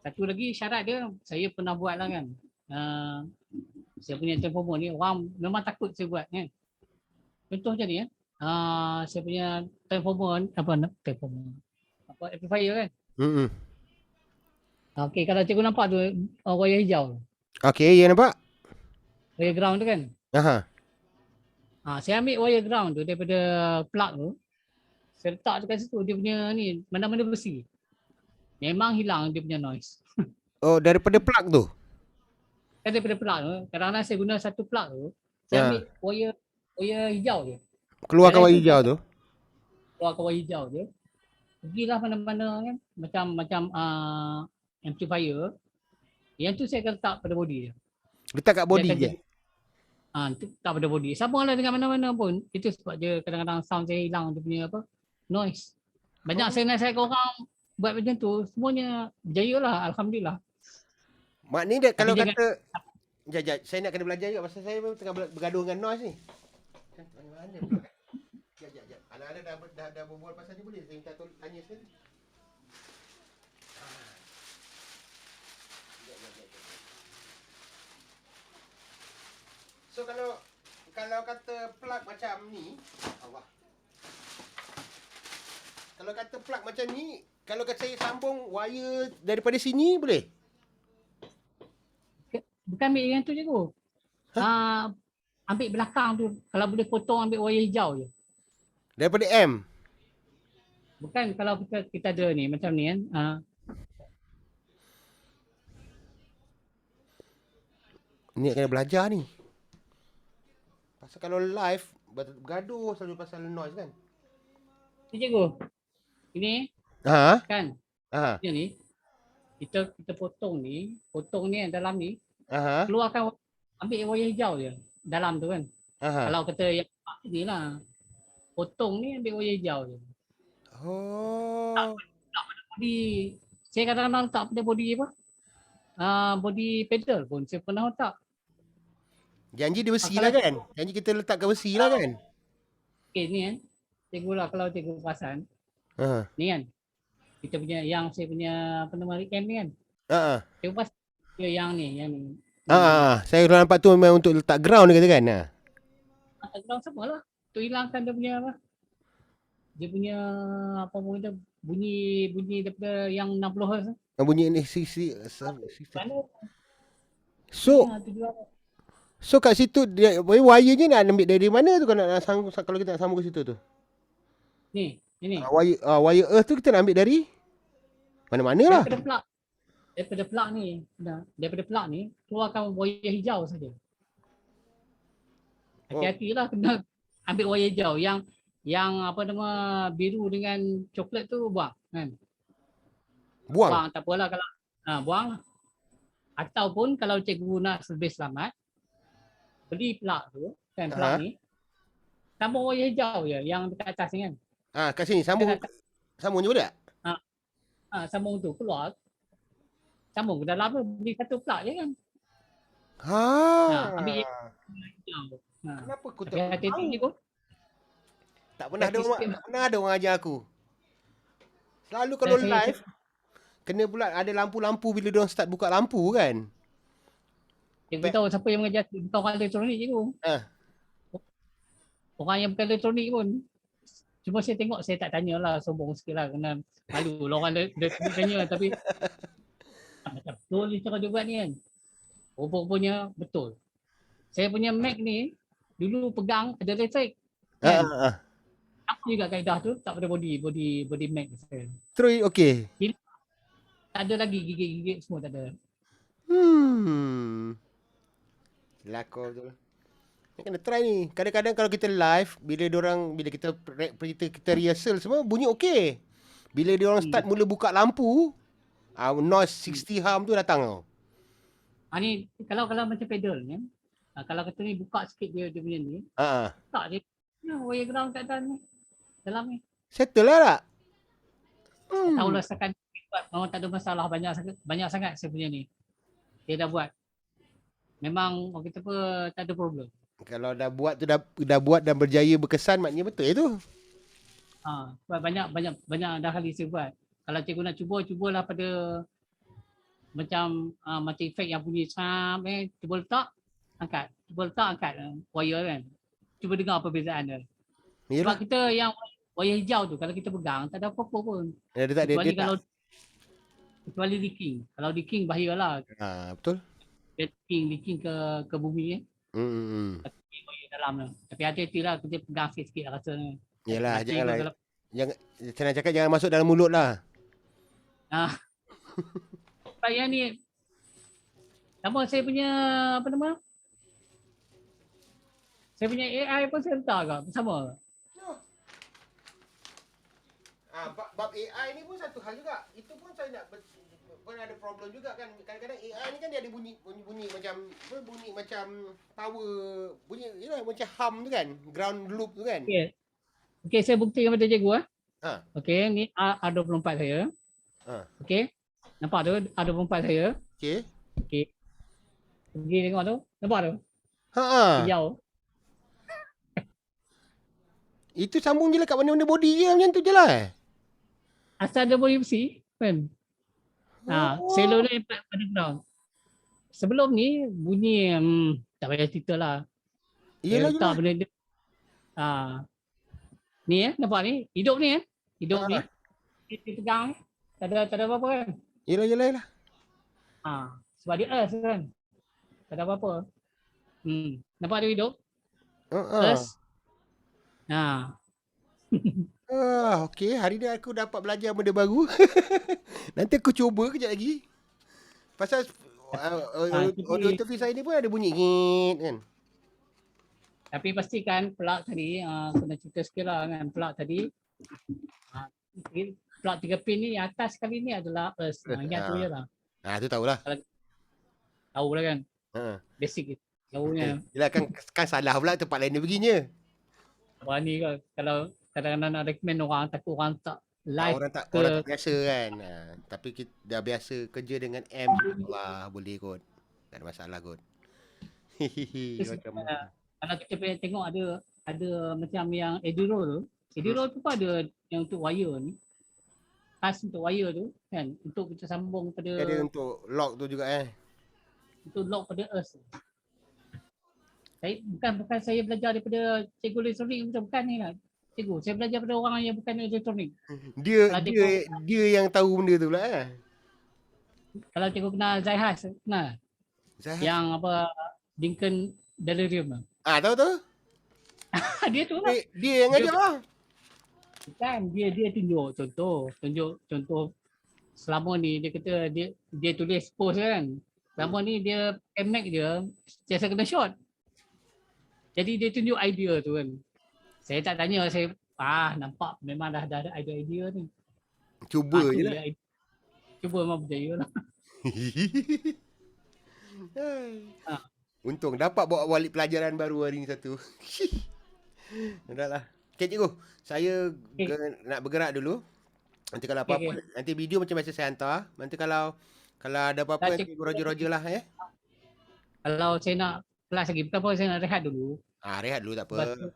Satu lagi syarat dia, saya pernah buat lah kan. Saya punya transformer ni, orang memang takut saya buat kan. Contoh macam ni saya punya transformer, amplifier kan. Okey, kalau cikgu nampak tu wayar hijau. Okey, ya nampak? Wayar ground tu kan. Aha. Saya ambil wire ground tu daripada plug tu. Saya letak dekat situ dia punya ni, mana-mana besi. Memang hilang dia punya noise. Oh, daripada plug tu? Kan daripada plug tu, kadang-kadang saya guna satu plug tu, saya ambil wire hijau je. Keluarkan wayar hijau tu? Keluarkan wire hijau je. Pergilah mana-mana kan, macam amplifier. Yang tu saya akan letak pada body je. Letak kat body je? Tak pada body. Sambunglah dengan mana-mana pun. Itu sebab dia kadang-kadang sound saya hilang dia punya noise. Banyak saya nasihatkan orang buat macam tu, semuanya berjaya lah. Alhamdulillah. Maknanya kalau kata Jajak, saya nak kena belajar juga pasal saya tengah bergaduh dengan noise ni. Mana pula? Jap. Anak-anak dah berbual pasal ni boleh saya minta tanya sekali. So kalau kata plug macam ni, Allah. Kalau kata plug macam ni, kalau kata saya sambung wire daripada sini boleh? Bukan ambil yang tu je tu. Ambil belakang tu. Kalau boleh potong ambil wire hijau je. Daripada M? Bukan kalau kita ada ni macam ni kan. Ni kena belajar ni. Pasal kalau live bergaduh selalu pasal noise kan. Ni cikgu. Ini kan. Ni kita potong ni dalam ni. Keluarkan ambil wayar hijau je dalam tu kan. Kalau kata yang ni lah. Potong ni ambil wayar hijau je. Tak pada body. Saya kadang-kadang letak pada body apa? Body pedal pun saya pernah letak. Janji dia besi lah kan? Janji kita letakkan besi lah kan? Okay ni kan. Cikgu lah kalau cikgu perasan. Ni kan. Kita punya yang saya punya apa nama Rick Cam ni kan. Cikgu perasan yang ni. Saya nampak tu memang untuk letak ground dia kata kan? Letak ground sama lah. Untuk hilangkan dia punya apa. Dia punya apa pun kita bunyi daripada yang 60 Hz. Bunyi ni So kat situ dia wire-nya nak ambil dari mana tu kalau nak sambung, kalau kita nak sambung ke situ tu? Ni, ini. Wire earth tu kita nak ambil dari mana-mana lah. Daripada plug ni. Daripada plug ni keluarkan wire hijau saja. Hati-hatilah kena ambil wire hijau yang apa nama biru dengan coklat tu buang kan. Buang tak apalah kalau buang. Ataupun kalau cikgu nak lebih selamat beli plug tu kan, plug ni sambung wayar hijau je yang dekat atas ni kan. Kat sini sambung je boleh tak? Sambung tu keluar. Sambung ke dalam tu beli satu plug je kan. Ambil hijau. Kenapa aku tak hati-hati je tu. Tak pernah ada orang ajar aku. Selalu kalau live kena pula ada lampu-lampu bila diorang start buka lampu kan. Cikgu tahu siapa yang mengajar, bukan orang elektronik cikgu. Orang yang bukan elektronik pun. Cuma saya tengok, saya tak tanyalah, sombong sikit lah. Kena malu lah orang elektronik tanya. Tapi macam betul ni cara dia buat ni kan. Rupa-rupanya betul. Saya punya Mac ni, dulu pegang ada elektrik. Apa juga kaedah tu, tak pada body Mac saya. Terus okey. Tak ada lagi gigit-gigit semua tak ada. Lakor tu. Ni kena try ni. Kadang-kadang kalau kita live, bila kita rehearsal semua bunyi okey. Bila diorang start mula buka lampu, noise 60 hum tu datang tau. Ni kalau macam pedal ni, kalau kata ni buka sikit dia punya ni. Tak je. Wire ground kat dalam ni. Dalam ni. Settle lah tak? Tahulah sekan buat memang tak ada masalah, banyak sangat saya punya ni. Dia dah buat. memang orang kata apa tak ada problem. Kalau dah buat tu dah buat dan berjaya berkesan, maknanya betul itu. Sebab banyak dah kali saya buat. Kalau cikgu nak cubalah pada macam efek yang bunyi sam cuba letak angkat wire kan. Cuba dengar perbezaan dia. Sebab Yalah. kita yang wire hijau tu kalau kita pegang tak ada apa-apa pun. Dia tak Kecuali dia kalau tak. kecuali leaking. Kalau leaking bahayalah. Betul. Dia leaking ke bumi Hmm. wire dalam tu. Tapi hati-hatilah kita pegang sikit-sikit rasa ni. Yalah, Mati janganlah. pun kalau Senang cakap jangan masuk dalam mulut lah. Sebab yang ni nama saya punya apa nama? Saya punya AI pun saya letak agak sama. Bab AI ni pun satu hal juga. Itu pun saya nak pun ada problem juga kan. Kadang-kadang AI ni kan dia ada bunyi macam bunyi macam power, bunyi yalah macam hum tu kan, ground loop tu kan. Okey, saya buktikan pada cikgu Okey, ni A24 saya. Okey. Nampak tu A24 saya. Okey. Okey. Pergi tengok tu. Nampak tu? Hijau. Itu sambung je lah kat mana-mana body je macam tu je lah. Asal ada body besi kan. Selo ni pada ground. Sebelum ni bunyi tak payah cerita lah. Iyalah letak benda dia. Ni nampak ni? Hidup ni Hidup ni. Dia pegang ni. Tak ada apa-apa kan? Yalah. Sebab dia earth kan. Tak ada apa-apa. Nampak dia hidup? Earth. Okey, hari ni aku dapat belajar benda baru. Nanti aku cuba kejap lagi. Pasal audio interview saya ni pun ada bunyi ngit kan. Tapi pastikan plug tadi kena cerita sikit lah kan. Plug tadi plug 3 pin ni atas kali ni adalah earth. Ingat tu je lah. Tu tahulah. Tahu lah kan. Basic itu. Tahunya. Yelah kan salah pula tempat lain dia perginya. Abang ni kan kalau kadang-kadang nak recommend orang takut orang tak live Orang tak biasa kan. Tapi kita dah biasa kerja dengan M. Allah boleh kot. Tak ada masalah kot. Kalau kita tengok ada macam yang Ediro tu. Ediro tu pun ada yang untuk wire ni. Khas untuk wire tu kan. Untuk kita sambung pada. Ada untuk lock tu juga Untuk lock pada earth. Bukan saya belajar daripada cikgu elektronik macam bukan ni lah. Cikgu, saya belajar pada orang yang bukan elektronik. Dia yang tahu benda tu lah Kalau cikgu kenal Zaihas, kenal? Zaihas? Yang apa Dinken Delirium. Tahu tu? Dia tu lah. Dia yang ajar lah. Bukan, dia tunjuk contoh selama ni dia kata dia tulis post kan. Selama ni dia Mac dia biasa kena short. Jadi dia tunjuk idea tu kan. Saya tak tanya, saya nampak memang dah ada idea ni. Cuba je lah. Cuba memang berjaya lah. Untung dapat bawa balik pelajaran baru hari ni satu. Dah lah. Okay cikgu, saya nak bergerak dulu. Nanti kalau apa-apa, nanti video macam biasa saya hantar. Nanti kalau ada apa-apa, cikgu roger lah Kalau saya nak kelas lagi, bukan apa, saya nak rehat dulu. Rehat dulu tak apa.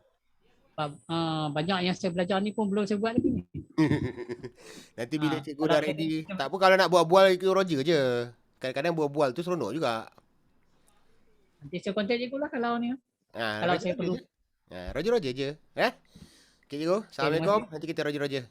Banyak yang saya belajar ni pun belum saya buat lagi ni. Nanti bila cikgu dah ready. Tak apa kalau nak bual-bual ikut Roger je. Kadang-kadang bual-bual tu seronok juga. Nanti saya kontak cikgu lah kalau ni. Kalau saya perlu. Roger je. Okay cikgu. Assalamualaikum. Nanti kita Roger.